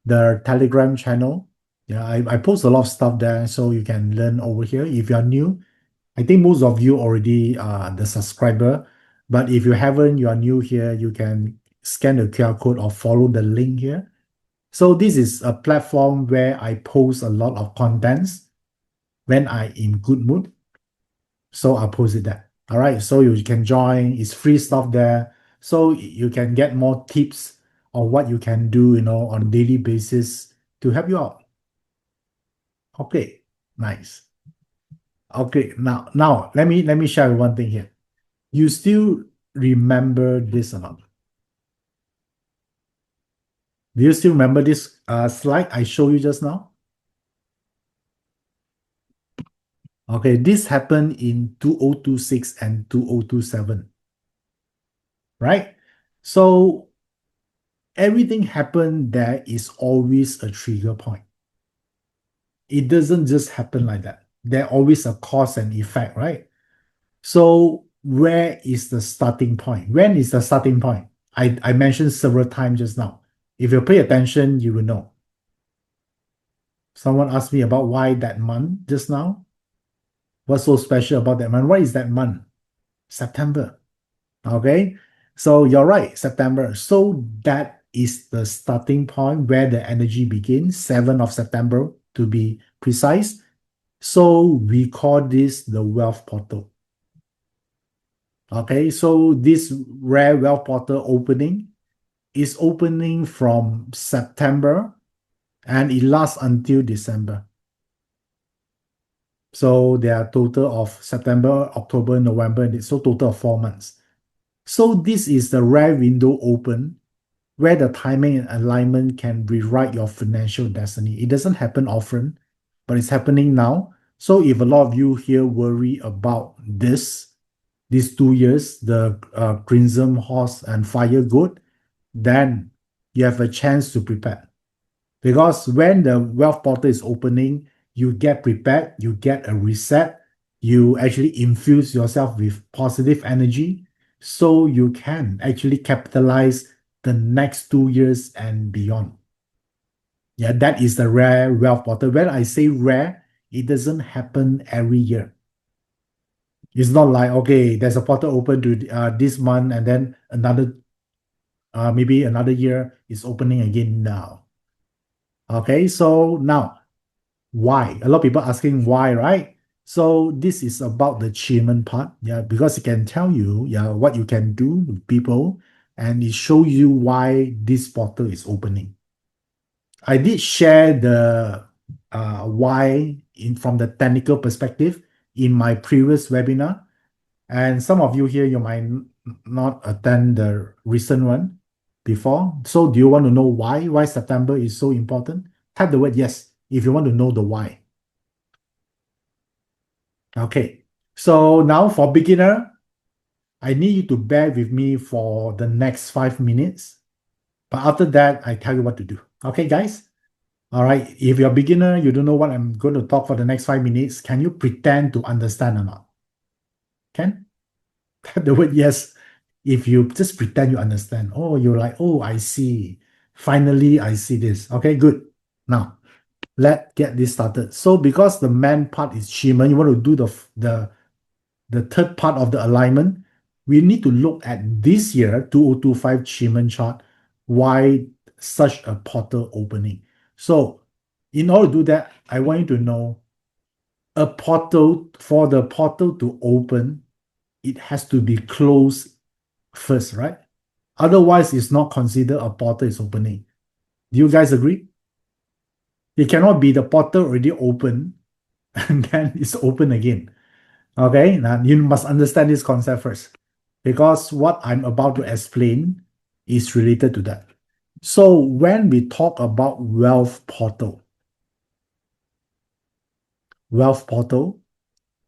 Speaker 1: the Telegram channel. Yeah, I post a lot of stuff there, so you can learn over here. If you are new, I think most of you already are the subscriber, but if you haven't, you are new here, you can scan the QR code or follow the link here. So this is a platform where I post a lot of contents when I in good mood. So I'll post it there. All right. So you can join. It's free stuff there. So you can get more tips on what you can do, on a daily basis to help you out. Okay. Nice. Okay. Now let me share one thing here. You still remember this or not? Do you still remember this slide I showed you just now? Okay, this happened in 2026 and 2027, right? So everything happened there is always a trigger point. It doesn't just happen like that. There's always a cause and effect, right? So where is the starting point? When is the starting point? I mentioned several times just now. If you pay attention, you will know. Someone asked me about why that month just now. What's so special about that month? What is that month? September. Okay. So you're right, September. So that is the starting point where the energy begins, 7th of September to be precise. So we call this the wealth portal. Okay, so this rare wealth portal opening is opening from September and it lasts until December. So there are total of September, October, November, so total of 4 months. So this is the rare window open where the timing and alignment can rewrite your financial destiny. It doesn't happen often, but it's happening now. So if a lot of you here worry about these 2 years, the Crimson Horse and Fire Goat, then you have a chance to prepare. Because when the wealth portal is opening, you get prepared, you get a reset, you actually infuse yourself with positive energy so you can actually capitalize the next 2 years and beyond. Yeah, that is the rare wealth portal. When I say rare, it doesn't happen every year. It's not like, okay, there's a portal open to this month and then maybe another year is opening again now. Okay, so now, why? A lot of people asking why, right? So this is about the achievement part, yeah, because it can tell you, yeah, what you can do with people, and it shows you why this portal is opening. I did share the why from the technical perspective in my previous webinar, and some of you here, you might not attend the recent one before. So do you want to know why September is so important? Type the word yes if you want to know the why. Okay, so now for beginner, I need you to bear with me for the next 5 minutes. But after that, I tell you what to do. Okay, guys? All right. If you're a beginner, you don't know what I'm going to talk for the next 5 minutes, can you pretend to understand or not? Can? The word yes. If you just pretend you understand, oh, you're like, oh, I see. Finally, I see this. Okay, good. Now, let's get this started. So, because the man part is Shimon, you want to do the third part of the alignment. We need to look at this year 2025 Shimon chart. Why such a portal opening? So, in order to do that, I want you to know a portal for the portal to open, it has to be closed first, right? Otherwise, it's not considered a portal is opening. Do you guys agree? It cannot be the portal already open and then it's open again. Okay, now you must understand this concept first because what I'm about to explain is related to that. So, when we talk about wealth portal,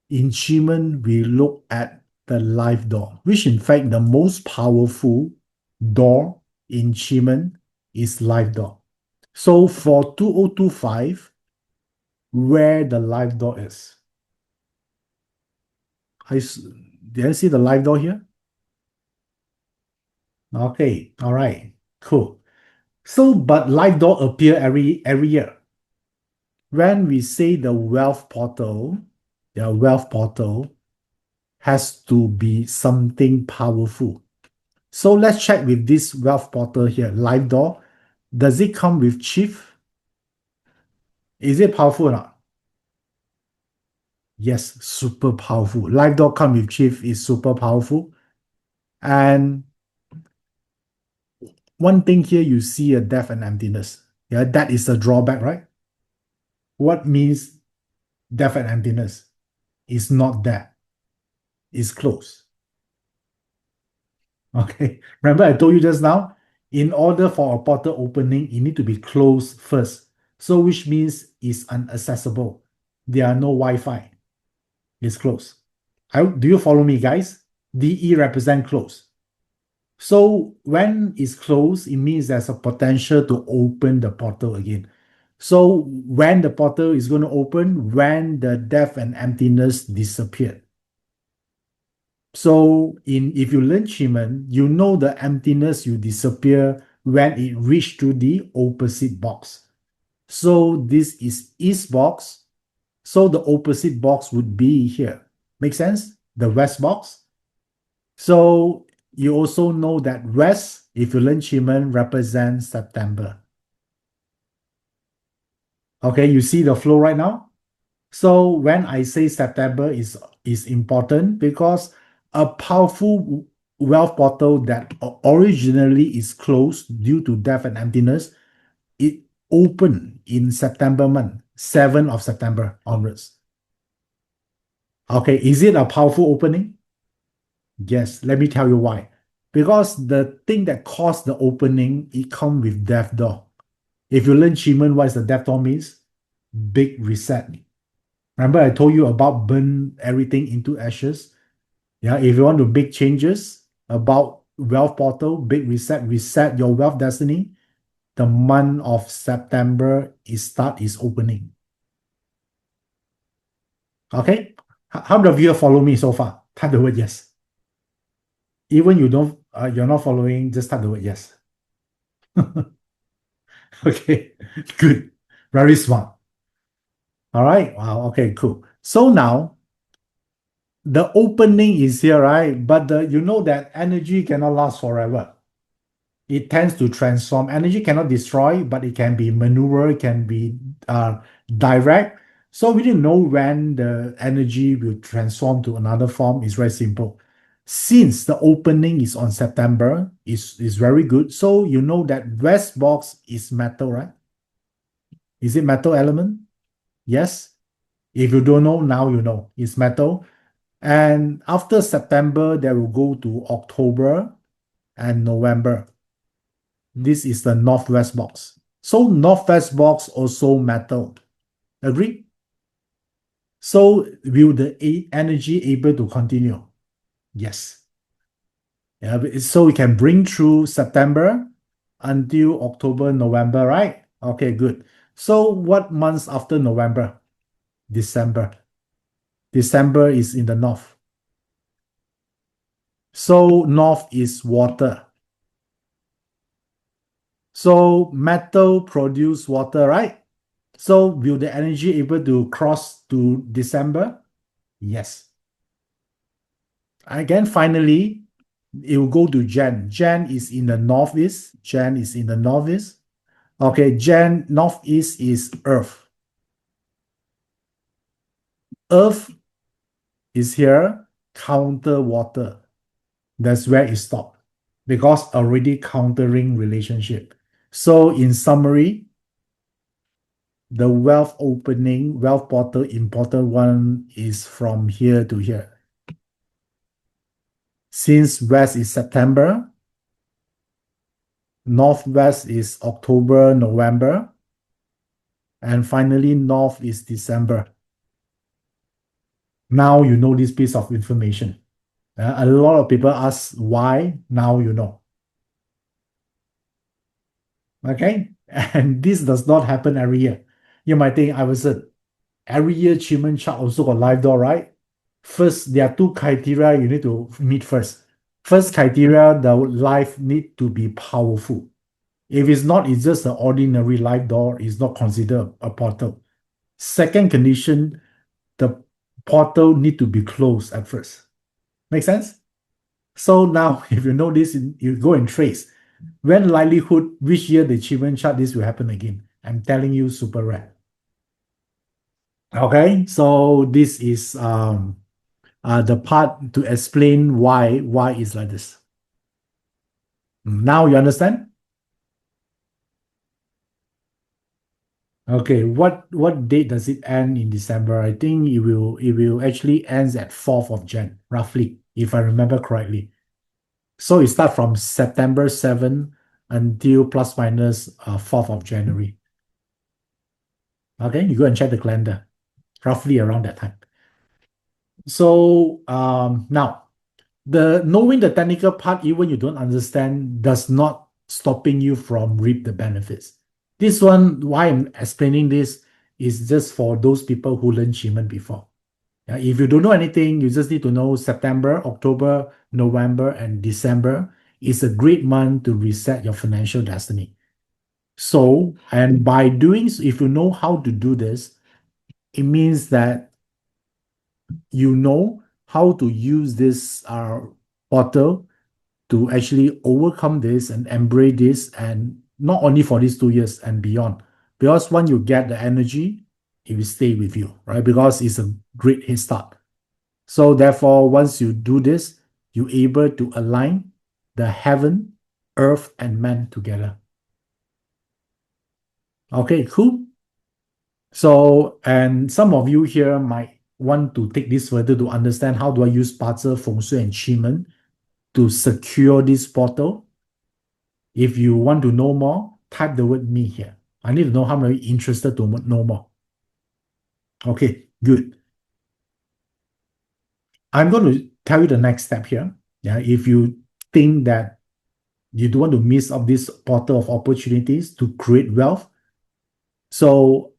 Speaker 1: in Shimon, we look at the life door, which in fact the most powerful door in Shimon is life door. So for 2025, where the life door is. Did I see the live door here? Okay, all right, cool. So, but live door appear every year. When we say the wealth portal has to be something powerful. So let's check with this wealth portal here, live door. Does it come with chief? Is it powerful or not? Yes, super powerful. Live door come with chief is super powerful. And one thing here, you see a death and emptiness. Yeah, that is a drawback, right? What means death and emptiness? It's not there. It's closed. Okay. Remember, I told you just now, in order for a portal opening, it need to be closed first. So which means it's inaccessible. There are no Wi-Fi. It's closed. Do you follow me, guys? DE represent close. So when it's closed, it means there's a potential to open the portal again. So when the portal is going to open, when the death and emptiness disappeared. So if you learn Shiman, you know the emptiness you disappear when it reach to the opposite box. So this is east box. So the opposite box would be here. Make sense? The west box. So you also know that west, if you learn Shiman, represents September. Okay, you see the flow right now? So when I say September is important because a powerful wealth portal that originally is closed due to death and emptiness, it opened in September month, 7th of September onwards. Okay, is it a powerful opening? Yes, let me tell you why. Because the thing that caused the opening, it comes with death door. If you learn Shiman, what is the death door means? Big reset. Remember I told you about burn everything into ashes? Yeah, if you want to big changes about wealth portal, big reset your wealth destiny, the month of September is opening. Okay? How the viewer follow me so far? Type the word yes. Even you're not following, just type the word yes. Okay, good. Very smart. All right. Wow. Okay, cool. So now the opening is here, right? But you know that energy cannot last forever. It tends to transform. Energy cannot destroy, but it can be maneuver, it can be direct. So we didn't know when the energy will transform to another form. It's very simple. Since the opening is on September, is very good. So you know that west box is metal, right? Is it metal element? Yes. If you don't know, now you know. It's metal. And after September, they will go to October and November. This is the northwest box. So northwest box also metal. Agree? So will the energy able to continue? Yes. Yeah, so we can bring through September until October, November, right? Okay, good. So what months after November? December. December is in the north. So north is water. So metal produce water, right? So will the energy able to cross to December? Yes. Again, finally, it will go to Jan. Jan is in the northeast. Jan is in the northeast. Okay, Jan, northeast is Earth. Earth is here, counter water. That's where it stopped because already countering relationship. So in summary, the wealth opening, wealth portal important one is from here to here. Since west is September, northwest is October, November, and finally north is December. Now you know this piece of information. A lot of people ask why, now you know. Okay? And this does not happen every year. You might think, Iverson, every year achievement chart also got live door, right? First, there are two criteria you need to meet first. First criteria, the life need to be powerful. If it's not, it's just an ordinary live door, it's not considered a portal. Second condition, the portal need to be closed at first. Make sense? So now, if you know this, you go and trace. When likelihood, which year the achievement chart, this will happen again. I'm telling you, super rare. Okay, so this is the part to explain why it's like this. Now you understand? Okay, what date does it end in December? I think it will actually ends at 4th of Jan, roughly, if I remember correctly. So it starts from September 7 until plus minus 4th of January. Okay, you go and check the calendar, roughly around that time. So now, the knowing the technical part, even you don't understand, does not stopping you from reap the benefits. This one, why I'm explaining this, is just for those people who learned Shiman before. Yeah, if you don't know anything, you just need to know September, October, November, and December is a great month to reset your financial destiny. So, and by doing, if you know how to do this, it means that you know how to use this portal to actually overcome this and embrace this, and not only for these 2 years and beyond. Because when you get the energy, it will stay with you, right? Because it's a great head start. So therefore, once you do this, you're able to align the heaven, earth, and man together. Okay, cool. So, and some of you here might want to take this further to understand how do I use Bazi, Feng Shui, and Qi to secure this portal. If you want to know more, type the word me here. I need to know how many interested to know more. Okay, good. I'm going to tell you the next step here. Yeah, if you think that you don't want to miss out this portal of opportunities to create wealth, so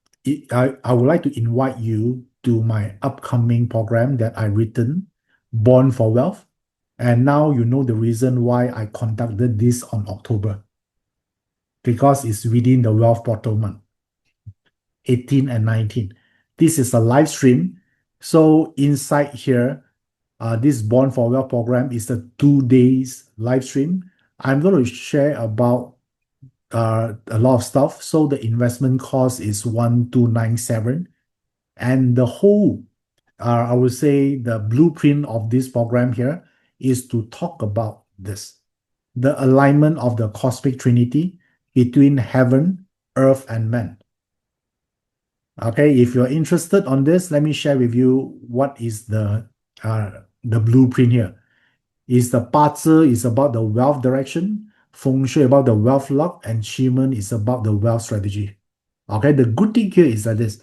Speaker 1: I would like to invite you to my upcoming program that I written, Born for Wealth. And now you know the reason why I conducted this on October. Because it's within the Wealth Portal month, 18 and 19. This is a live stream. So inside here, this Born for Wealth program is a 2 days live stream. I'm going to share about a lot of stuff. So the investment cost is 1297. And the whole, I would say the blueprint of this program here is to talk about this. The alignment of the cosmic trinity between heaven, earth, and man. Okay, if you're interested on this, let me share with you what is the blueprint here. Is the Bazi is about the wealth direction, Feng Shui about the wealth luck, and Qi is about the wealth strategy. Okay, the good thing here is that this.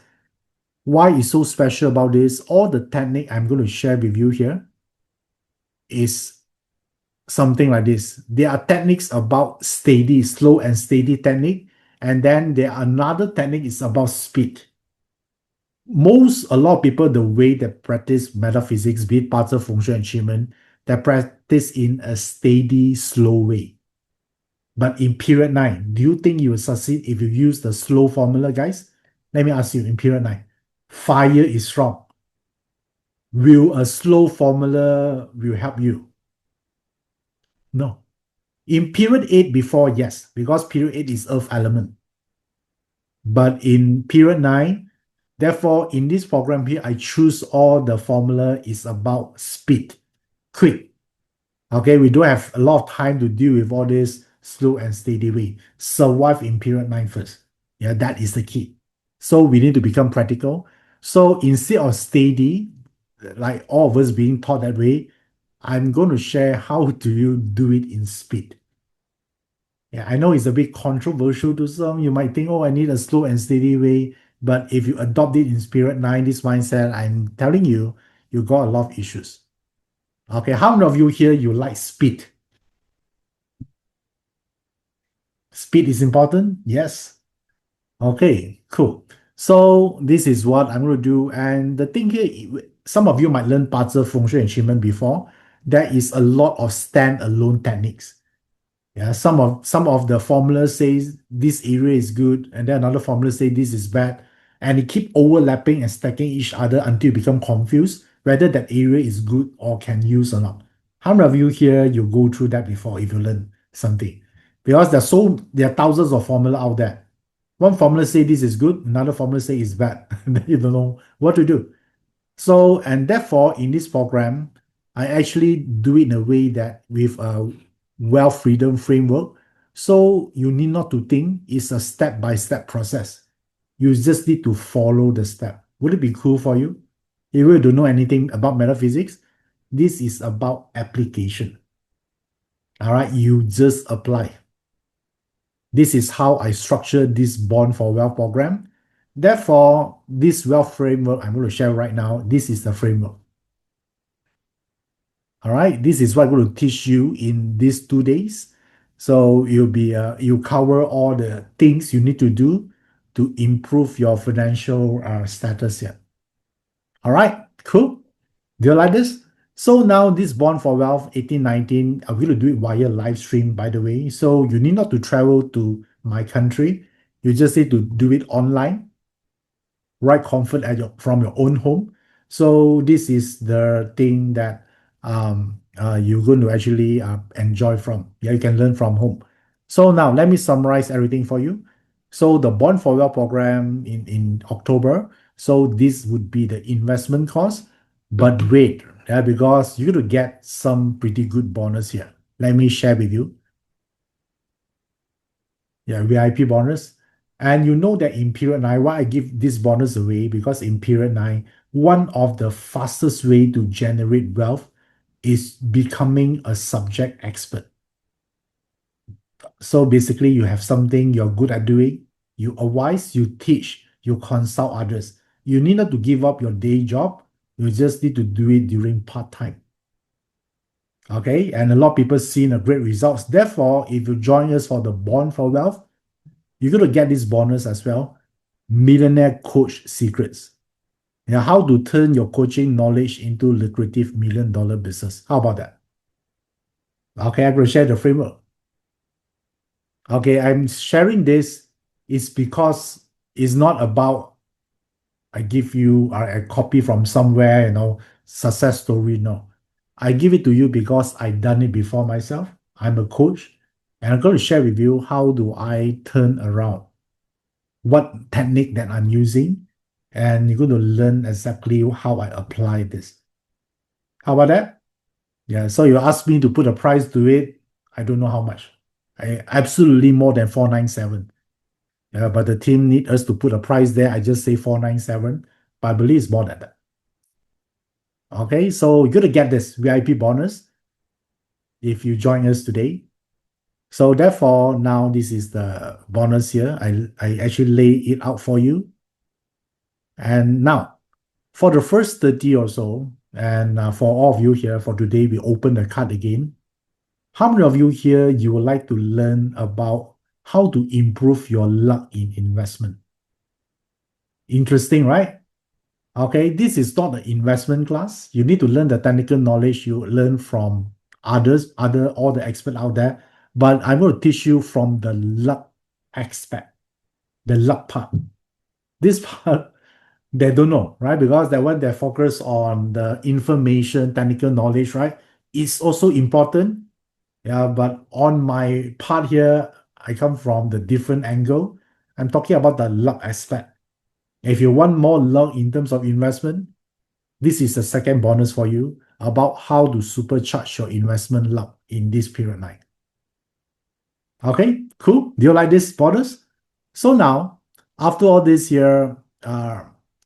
Speaker 1: Why is so special about this? All the technique I'm going to share with you here is something like this. There are techniques about steady, slow and steady technique, And then there are another technique is about speed. A lot of people, the way they practice metaphysics, be it parts of Feng Shui and achievement, they practice in a steady, slow way. But in period 9, do you think you will succeed if you use the slow formula, guys? Let me ask you, in period 9, fire is strong. Will a slow formula will help you? No. In period 8 before, yes, because period 8 is earth element. But in period 9, therefore, in this program here, I choose all the formula is about speed, quick. Okay, we don't have a lot of time to deal with all this slow and steady way. Survive in period 9 first. Yeah, that is the key. So we need to become practical. So instead of steady, like all of us being taught that way, I'm going to share how do you do it in speed. Yeah, I know it's a bit controversial to some. You might think, oh, I need a slow and steady way. But if you adopt it in Spirit 9, this mindset, I'm telling you, you got a lot of issues. Okay, how many of you here, you like speed? Speed is important? Yes. Okay, cool. So this is what I'm going to do. And the thing here, some of you might learn parts of Feng Shui achievement before. There is a lot of stand-alone techniques. Yeah, some of the formulas says this area is good, and then another formula say this is bad, and it keep overlapping and stacking each other until you become confused whether that area is good or can use or not. How many of you here you go through that before if you learn something? Because there are thousands of formula out there. One formula say this is good, another formula say it's bad. Then you don't know what to do. So, and therefore, in this program, I actually do it in a way that with a wealth freedom framework. So you need not to think it's a step-by-step process. You just need to follow the step. Would it be cool for you? If you don't know anything about metaphysics, this is about application. All right, you just apply. This is how I structure this Bond for Wealth program. Therefore, this wealth framework I'm going to share right now, this is the framework. All right, this is what I'm going to teach you in these 2 days. So you cover all the things you need to do to improve your financial status here. All right, cool. Do you like this? So now this Bond for Wealth 1819, I'm going to do it via live stream, by the way. So you need not to travel to my country. You just need to do it online, right comfort from your own home. So this is the thing that you're going to actually enjoy from. Yeah, you can learn from home. So now let me summarize everything for you. So the Bond for Wealth program in October. So this would be the investment cost, but wait, yeah, because you're going to get some pretty good bonus here. Let me share with you. Yeah, VIP bonus. And you know that in period 9, why I give this bonus away? Because in period 9, one of the fastest way to generate wealth is becoming a subject expert. So basically, you have something you're good at doing, you advise, you teach, you consult others. You need not to give up your day job. You just need to do it during part-time. Okay, and a lot of people seen a great results. Therefore, if you join us for the Bond for Wealth, you're going to get this bonus as well. Millionaire Coach Secrets. Yeah, how to turn your coaching knowledge into lucrative $1 million business. How about that? Okay, I'm going to share the framework. Okay, I'm sharing this is because it's not about I give you a copy from somewhere, success story. No, I give it to you because I've done it before myself. I'm a coach, and I'm going to share with you how do I turn around, what technique that I'm using, and you're going to learn exactly how I apply this. How about that? Yeah, so you asked me to put a price to it. I don't know how much. Absolutely more than 497. Yeah, but the team need us to put a price there. I just say 497, but I believe it's more than that. Okay, so you're going to get this VIP bonus if you join us today. So therefore, now this is the bonus here. I actually lay it out for you. And now, for the first 30 or so, and for all of you here, for today, we open the card again. How many of you here, you would like to learn about how to improve your luck in investment. Interesting, right? Okay, this is not an investment class. You need to learn the technical knowledge you learn from others, all the experts out there. But I'm going to teach you from the luck aspect, the luck part. This part they don't know, right? Because that one they focus on the information, technical knowledge, right? It's also important. Yeah, but on my part here, I come from the different angle. I'm talking about the luck aspect. If you want more luck in terms of investment, this is the second bonus for you about how to supercharge your investment luck in this period line. Okay, cool. Do you like this bonus? So now, after all this here,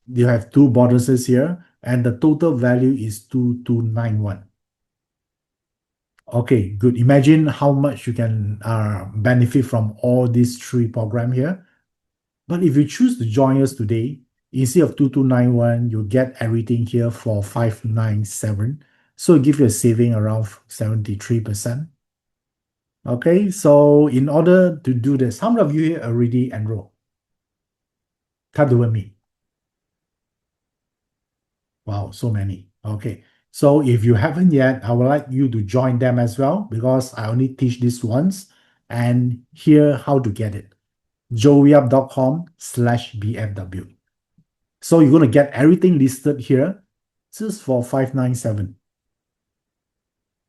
Speaker 1: you have two bonuses here, and the total value is 2291. Okay, good. Imagine how much you can benefit from all these three program here. But if you choose to join us today, instead of 2291, you get everything here for 597. So it gives you a saving around 73%. Okay, so in order to do this, how many of you here already enrolled? Come to me. Wow, so many. Okay, so if you haven't yet, I would like you to join them as well because I only teach this once and here how to get it. joeyup.com/BFW. So you're going to get everything listed here just for 597.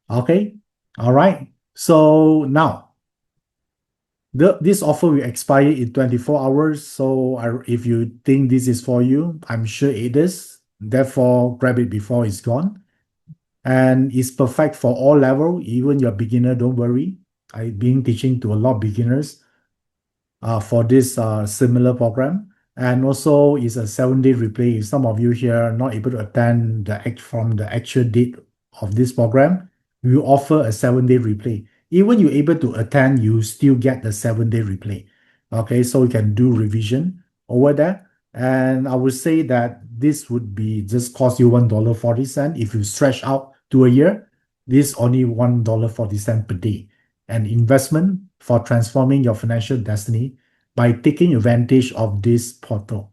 Speaker 1: Okay, all right. So now this offer will expire in 24 hours. So if you think this is for you, I'm sure it is. Therefore, grab it before it's gone. And it's perfect for all level, even you're beginner, don't worry. I've been teaching to a lot of beginners for this similar program. And also it's a 7-day replay. If some of you here are not able to attend from the actual date of this program, we offer a 7-day replay. Even you're able to attend, you still get the 7-day replay. Okay, so you can do revision over there. And I would say that this would be just cost you $1.40. If you stretch out to a year, this only $1.40 per day. An investment for transforming your financial destiny by taking advantage of this portal.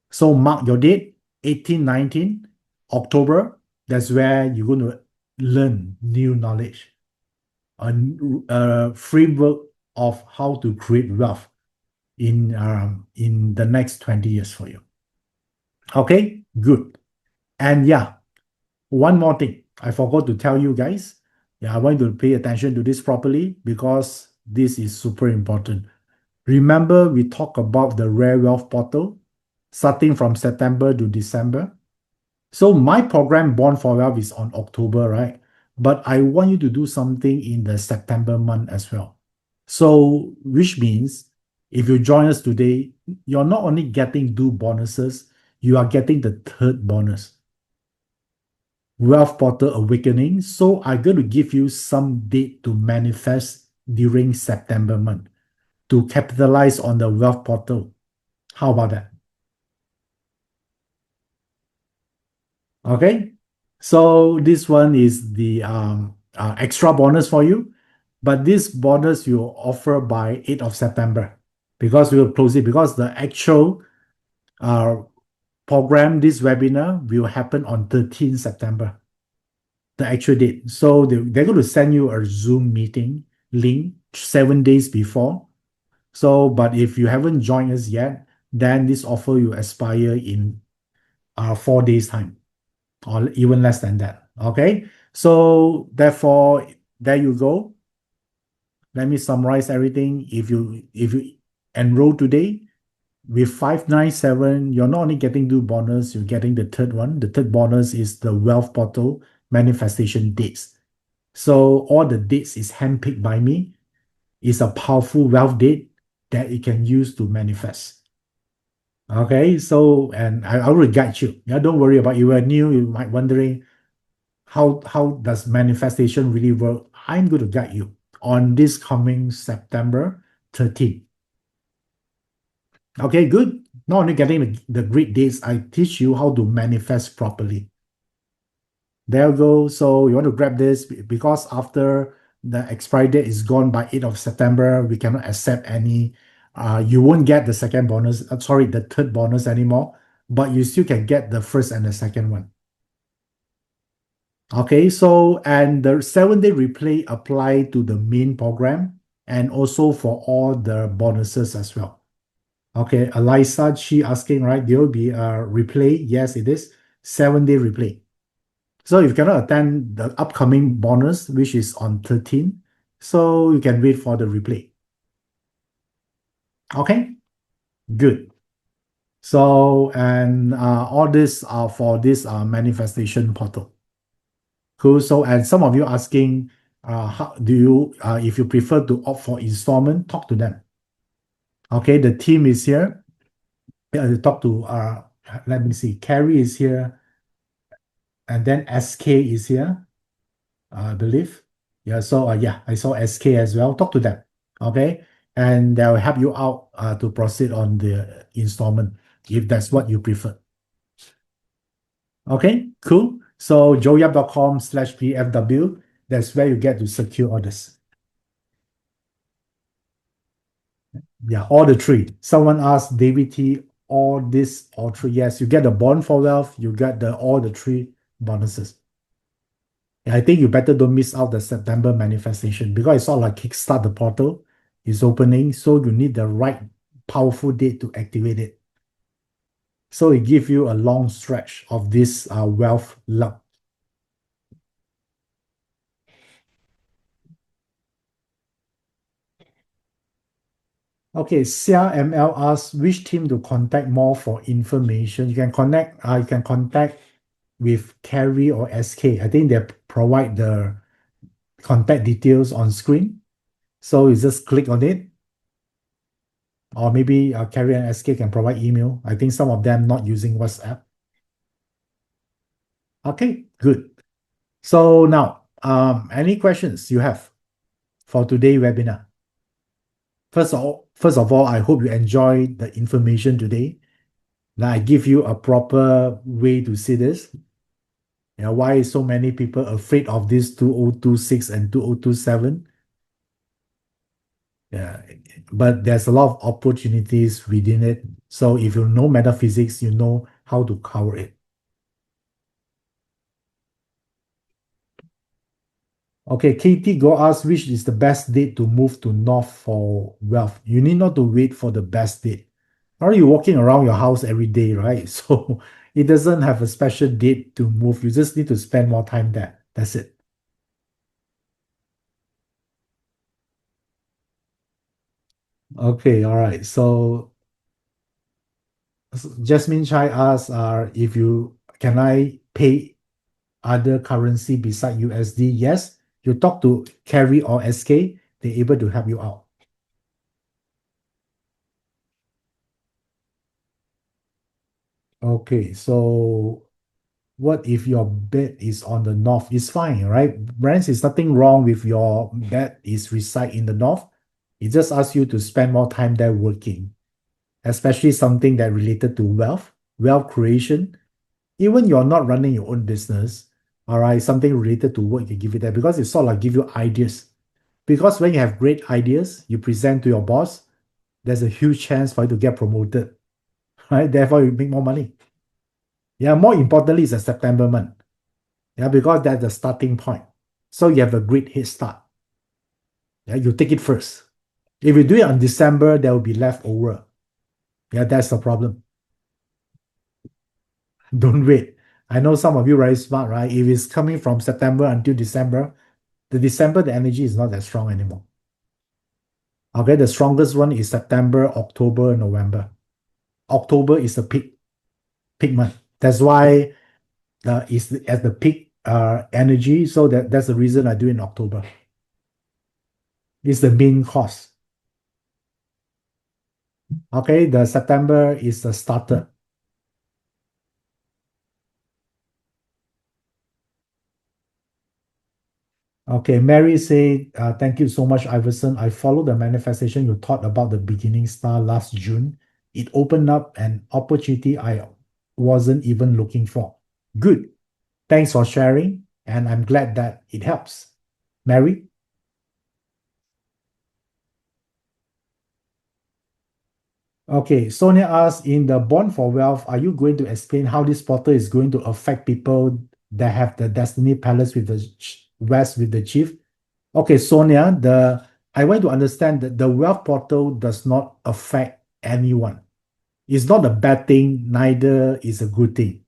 Speaker 1: So mark your date, 18, 19, October. That's where you're going to learn new knowledge, a framework of how to create wealth in the next 20 years for you. Okay, good. And yeah, one more thing. I forgot to tell you guys. Yeah, I want you to pay attention to this properly because this is super important. Remember, we talked about the Rare Wealth Portal starting from September to December. So my program Born for Wealth is on October, right? But I want you to do something in the September month as well. So, which means if you join us today, you're not only getting 2 bonuses, you are getting the third bonus. Wealth Portal Awakening. So I'm going to give you some date to manifest during September month to capitalize on the Wealth Portal. How about that? Okay. So this one is the extra bonus for you. But this bonus you offer by 8th of September because we will close it because the actual program, this webinar will happen on 13th September, the actual date. So they're going to send you a Zoom meeting link 7 days before. So, but if you haven't joined us yet, then this offer will expire in 4 days time or even less than that. Okay. So therefore, there you go. Let me summarize everything. If you enroll today with 597, you're not only getting 2 bonus, you're getting the third one. The third bonus is the Wealth Portal manifestation dates. So all the dates is handpicked by me. It's a powerful wealth date that you can use to manifest. Okay, so and I will guide you. Yeah, don't worry about you are new. You might wondering how does manifestation really work. I'm going to guide you on this coming September 13th. Okay, good. Not only getting the great dates, I teach you how to manifest properly. There you go. So you want to grab this because after the expiry date is gone by 8th of September, we cannot accept any, you won't get the second bonus, sorry, the third bonus anymore, but you still can get the first and the second one. Okay, so, and the 7-day replay apply to the main program and also for all the bonuses as well. Okay, Eliza, she asking, right, there will be a replay. Yes, it is 7-day replay. So if you cannot attend the upcoming bonus, which is on 13, so you can wait for the replay. Okay, good. So, and all this are for this manifestation portal. Cool. So, and some of you asking, how do you, if you prefer to opt for installment, talk to them. Okay, the team is here. Talk to, let me see, Carrie is here, and then SK is here, I believe. Yeah, so yeah, I saw SK as well. Talk to them. Okay, and they'll help you out to proceed on the installment if that's what you prefer. Okay, cool. So joeyap.com/pfw, that's where you get to secure orders. Yeah, all the three. Someone asked David T, all this, all three. Yes, you get the bond for wealth, you get the all the three bonuses. I think you better don't miss out the September manifestation because it's all like kickstart the portal. It's opening, so you need the right powerful date to activate it. So it gives you a long stretch of this wealth luck. Okay, Xia ML asks which team to contact more for information. You can contact with Carrie or SK. I think they provide the contact details on screen. So you just click on it. Or maybe Carrie and SK can provide email. I think some of them not using WhatsApp. Okay, good. So now, any questions you have for today's webinar? First of all, I hope you enjoy the information today. That I give you a proper way to see this. Yeah, why is so many people afraid of this 2026 and 2027? Yeah, but there's a lot of opportunities within it. So if you know metaphysics, you know how to cover it. Okay, Katie go ask which is the best date to move to north for wealth. You need not to wait for the best date. Are you walking around your house every day, right? So it doesn't have a special date to move. You just need to spend more time there. That's it. Okay, all right. So Jasmine Chai asks, if you can I pay other currency beside USD? Yes. You talk to Carrie or SK, they're able to help you out. Okay, so what if your bed is on the north? It's fine, right? Brands is nothing wrong with your bed is reside in the north. It just asks you to spend more time there working, especially something that related to wealth creation. Even you're not running your own business, all right, something related to work, you give it there because it sort of like give you ideas. Because when you have great ideas, you present to your boss, there's a huge chance for you to get promoted, right? Therefore, you make more money. Yeah, more importantly, it's a September month. Yeah, because that's the starting point. So you have a great head start. Yeah, you take it first. If you do it on December, there will be leftover. Yeah, that's the problem. Don't wait. I know some of you very smart, right? If it's coming from September until December, the energy is not that strong anymore. Okay, the strongest one is September, October, November. October is the peak month. That's why it's at the peak energy. So that's the reason I do in October. It's the main course. Okay, the September is the starter. Okay, Mary say, thank you so much, Iverson. I followed the manifestation you taught about the beginning star last June. It opened up an opportunity I wasn't even looking for. Good. Thanks for sharing, and I'm glad that it helps. Mary? Okay, Sonia asks, in the Bond for Wealth, are you going to explain how this portal is going to affect people that have the Destiny Palace with the West with the Chief? Okay, Sonia, I want to understand that the wealth portal does not affect anyone. It's not a bad thing, neither is a good thing.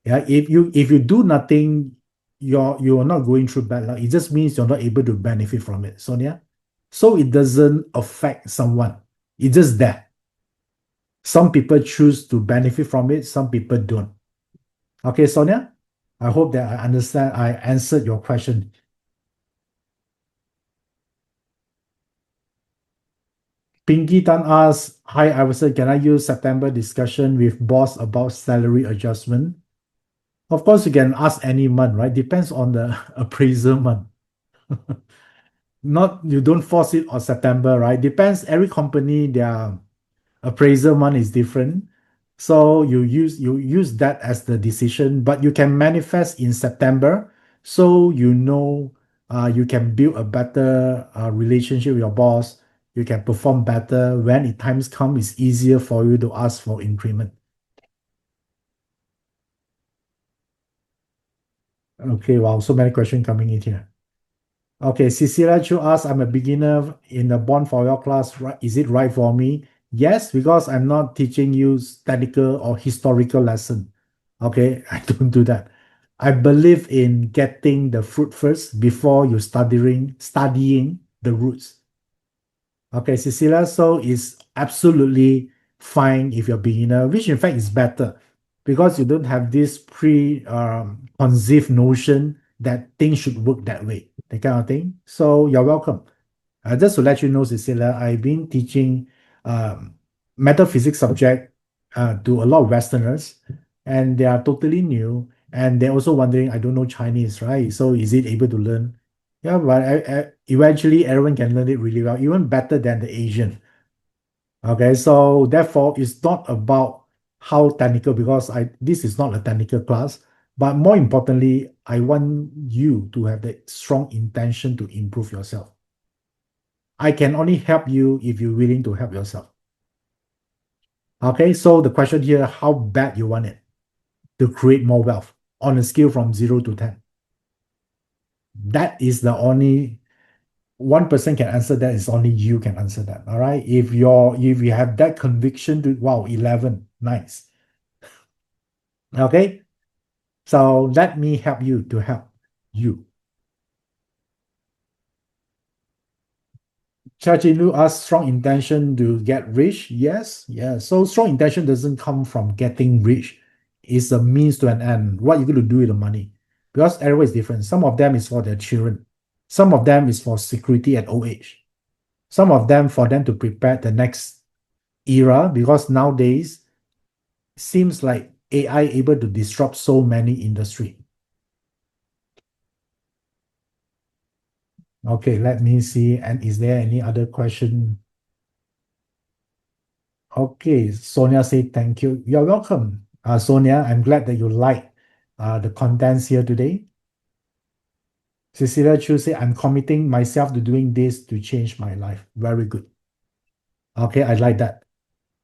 Speaker 1: Yeah, if you do nothing, you're not going through bad luck. It just means you're not able to benefit from it, Sonia. So it doesn't affect someone. It's just that some people choose to benefit from it, some people don't. Okay, Sonia, I hope that I answered your question. Pinky Tan asks, hi Iverson, can I use September discussion with boss about salary adjustment? Of course, you can ask any month, right? Depends on the appraisal month. Not you don't force it on September, right? Depends. Every company, their appraisal month is different. So you use that as the decision, but you can manifest in September, so you can build a better relationship with your boss. You can perform better when it times come. It's easier for you to ask for increment. Okay, wow, so many questions coming in here. Okay, Cecilia Chu asks, I'm a beginner in the Bond for your class. Is it right for me? Yes, because I'm not teaching you technical or historical lesson. Okay, I don't do that. I believe in getting the fruit first before you studying the roots. Okay, Cecilia, so it's absolutely fine if you're beginner, which in fact is better because you don't have this conceived notion that things should work that way, that kind of thing. So you're welcome. Just to let you know, Cecilia, I've been teaching um, metaphysics subject to a lot of Westerners, and they are totally new, and they're also wondering, I don't know Chinese, right? So is it able to learn? Yeah, but eventually everyone can learn it really well, even better than the Asian. Okay, so therefore it's not about how technical because I this is not a technical class, but more importantly, I want you to have the strong intention to improve yourself. I can only help you if you're willing to help yourself. Okay, so the question here, how bad you want it to create more wealth on a scale from 0 to 10. That is the only one person can answer that is only you can answer that. All right. If you have that conviction to wow, 11, nice. Okay. So let me help you to help you. Lu asks strong intention to get rich. Yes, yeah. So strong intention doesn't come from getting rich. It's a means to an end. What you're going to do with the money. Because everyone is different. Some of them is for their children. Some of them is for security at old age. Some of them for them to prepare the next era because nowadays seems like AI able to disrupt so many industry. Okay, let me see. And is there any other question? Okay, Sonia say thank you. You're welcome. Sonia, I'm glad that you like the contents here today. Cecilia Chu say, I'm committing myself to doing this to change my life. Very good. Okay, I like that.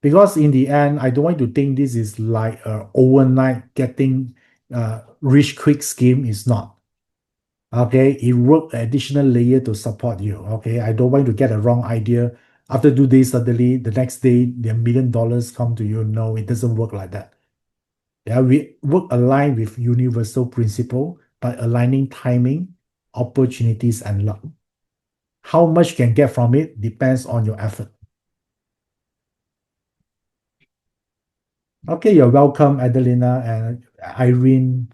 Speaker 1: Because in the end, I don't want to think this is like a overnight getting rich quick scheme. It's not. Okay, it work additional layer to support you. Okay, I don't want to get a wrong idea. After 2 days, suddenly the next day, the $1 million come to you. No, it doesn't work like that. Yeah, we work align with universal principle by aligning timing, opportunities, and luck. How much you can get from it depends on your effort. Okay, you're welcome, Adelina and Irene.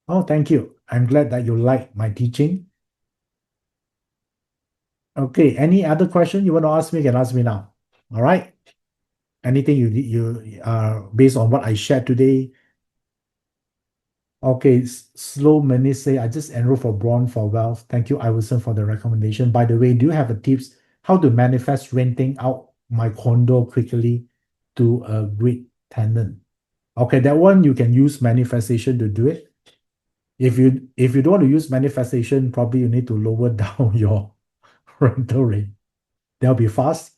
Speaker 1: Oh, thank you. I'm glad that you like my teaching. Okay, any other question you want to ask me, you can ask me now. All right. Anything you based on what I shared today. Okay, Slow Mini say, I just enrolled for Bond for Wealth. Thank you, Iverson, for the recommendation. By the way, do you have a tips how to manifest renting out my condo quickly to a great tenant? Okay, that one you can use manifestation to do it. If you don't want to use manifestation, probably you need to lower down your rental rate. That'll be fast.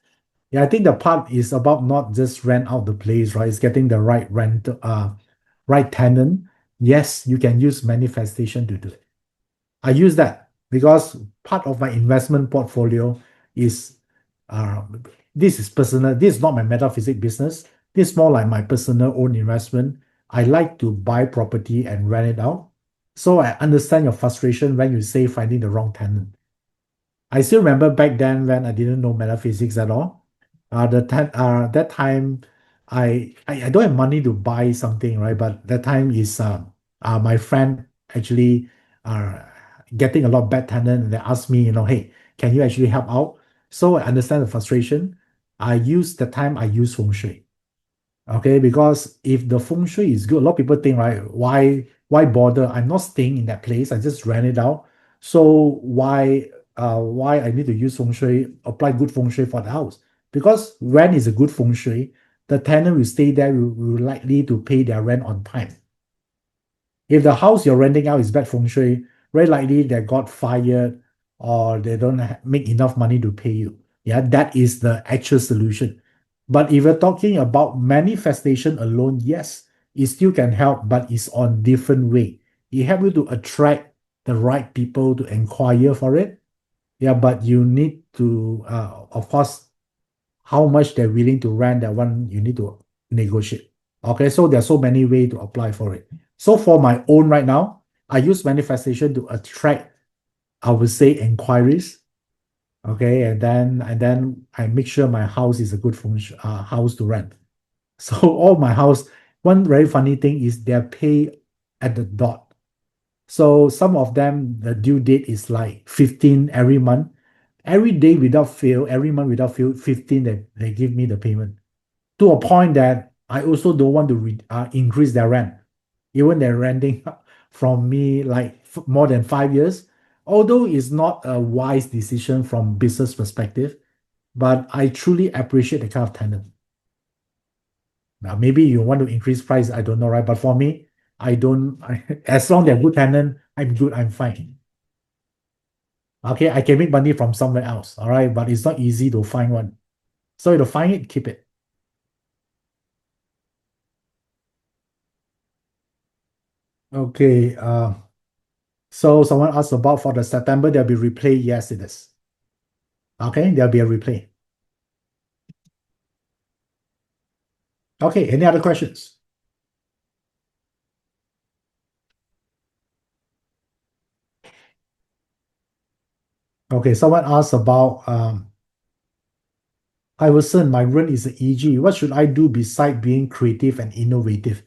Speaker 1: Yeah, I think the part is about not just rent out the place, right? It's getting the right tenant. Yes, you can use manifestation to do it. I use that because part of my investment portfolio is uh, this is personal. This is not my metaphysics business. This is more like my personal own investment. I like to buy property and rent it out. So I understand your frustration when you say finding the wrong tenant. I still remember back then when I didn't know metaphysics at all. That time I don't have money to buy something, right? But that time is my friend actually uh getting a lot of bad tenant and they asked me, hey, can you actually help out? So I understand the frustration. I use Feng Shui. Okay, because if the feng shui is good, a lot of people think, right, why bother? I'm not staying in that place. I just rent it out. So why I need to use feng shui, apply good feng shui for the house? Because rent is a good feng shui. The tenant will stay there, will likely to pay their rent on time. If the house you're renting out is bad feng shui, very likely they got fired or they don't make enough money to pay you. Yeah, that is the actual solution. But if you're talking about manifestation alone, yes, it still can help, but it's on different way. It help you to attract the right people to inquire for it. Yeah, but you need to, of course, how much they're willing to rent, that one you need to negotiate. Okay, so there's so many ways to apply for it. So for my own right now, I use manifestation to attract, I would say, inquiries. Okay, and then I make sure my house is a good house to rent. So all my house, one very funny thing is they're paid at the dot. So some of them, the due date is like 15 every month. Every day without fail, every month without fail, 15 they give me the payment. To a point that I also don't want to increase their rent. Even they're renting from me like more than 5 years. Although it's not a wise decision from business perspective, but I truly appreciate the kind of tenant. Now, maybe you want to increase price, I don't know, right? But for me, I don't, as long as they're good tenant, I'm good, I'm fine. Okay, I can make money from somewhere else, all right? But it's not easy to find one. So to find it, keep it. Okay, so someone asked about for the September, there'll be replay. Yes, it is. Okay, there'll be a replay. Okay, any other questions? Okay, someone asked about Iverson, my run is an EG. What should I do beside being creative and innovative?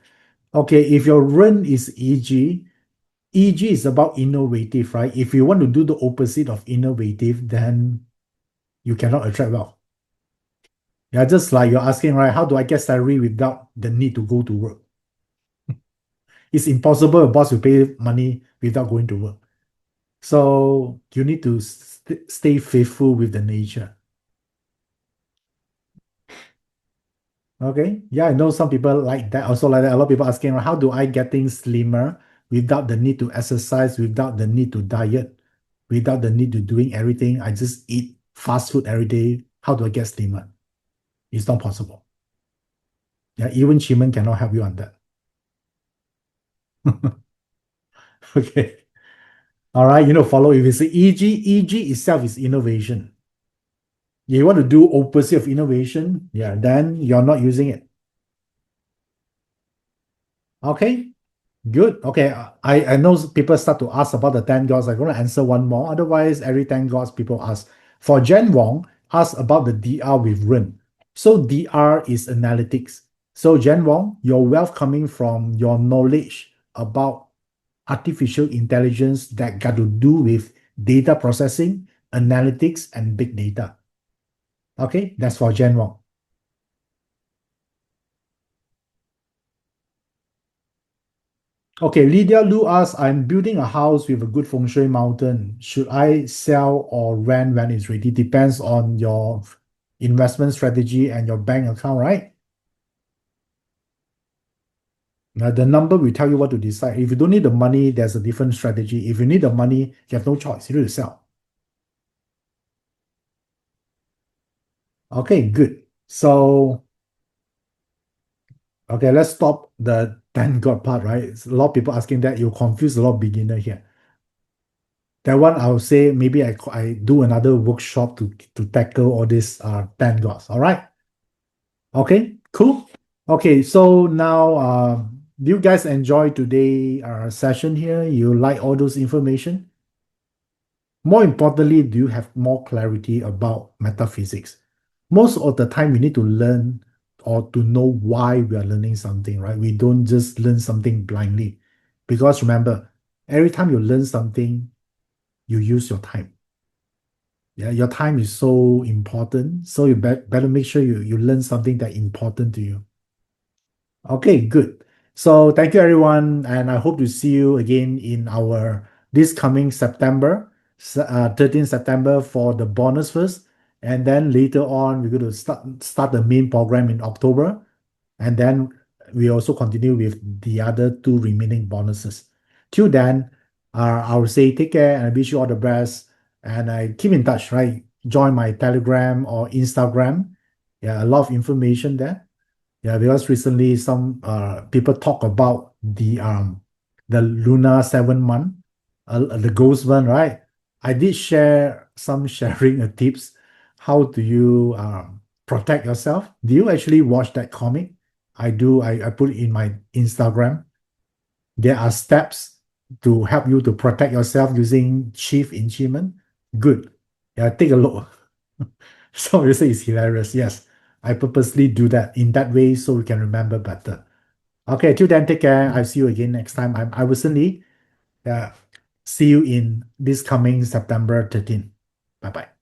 Speaker 1: Okay, if your run is EG, EG is about innovative, right? If you want to do the opposite of innovative, then you cannot attract wealth. Yeah, just like you're asking, right? How do I get salary without the need to go to work? It's impossible a boss will pay money without going to work. So you need to stay faithful with the nature. Okay. Yeah, I know some people like that. Also like that. A lot of people asking, how do I getting slimmer without the need to exercise, without the need to diet, without the need to doing everything? I just eat fast food every day. How do I get slimmer? It's not possible. Yeah, even Chiman cannot help you on that. Okay. All right, follow if it's EG itself is innovation. You want to do opposite of innovation, yeah, then you're not using it. Okay, good. Okay, I know people start to ask about the 10 gods. I'm going to answer one more. Otherwise, every 10 gods people ask. For Jen Wong, ask about the DR with Ren. So DR is analytics. So Jen Wong, your wealth coming from your knowledge about artificial intelligence that got to do with data processing, analytics, and big data. Okay, that's for Jen Wong. Okay, Lydia Lu asks, I'm building a house with a good feng shui mountain. Should I sell or rent when it's ready? Depends on your investment strategy and your bank account, right? Now, the number will tell you what to decide. If you don't need the money, there's a different strategy. If you need the money, you have no choice. You need to sell. Okay, good. So, okay, let's stop the 10 God part, right? It's a lot of people asking that. You confuse a lot of beginner here. That one, I would say maybe I do another workshop to tackle all these 10 gods. All right. Okay, cool. Okay, so now do you guys enjoy today session here? You like all those information? More importantly, do you have more clarity about metaphysics? Most of the time, we need to learn or to know why we are learning something, right? We don't just learn something blindly. Because remember, every time you learn something, you use your time. Yeah, your time is so important. So you better make sure you learn something that important to you. Okay, good. So thank you everyone, and I hope to see you again in our this coming September, 13th September for the bonus first, and then later on we're going to start the main program in October, and then we also continue with the other two remaining bonuses. Till then, I will say take care and I wish you all the best, and I keep in touch, right? Join my Telegram or Instagram. Yeah, a lot of information there. Yeah, because recently some people talk about the lunar 7 month, the ghost one, right? I did share some sharing tips. How do you protect yourself? Do you actually watch that comic? I do. I put it in my Instagram. There are steps to help you to protect yourself using chief enchantment. Good. Yeah, take a look. So you say it's hilarious. Yes, I purposely do that in that way so we can remember better. Okay, till then, take care. I'll see you again next time. I'm Iverson Lee. See you in this coming September 13th. Bye bye.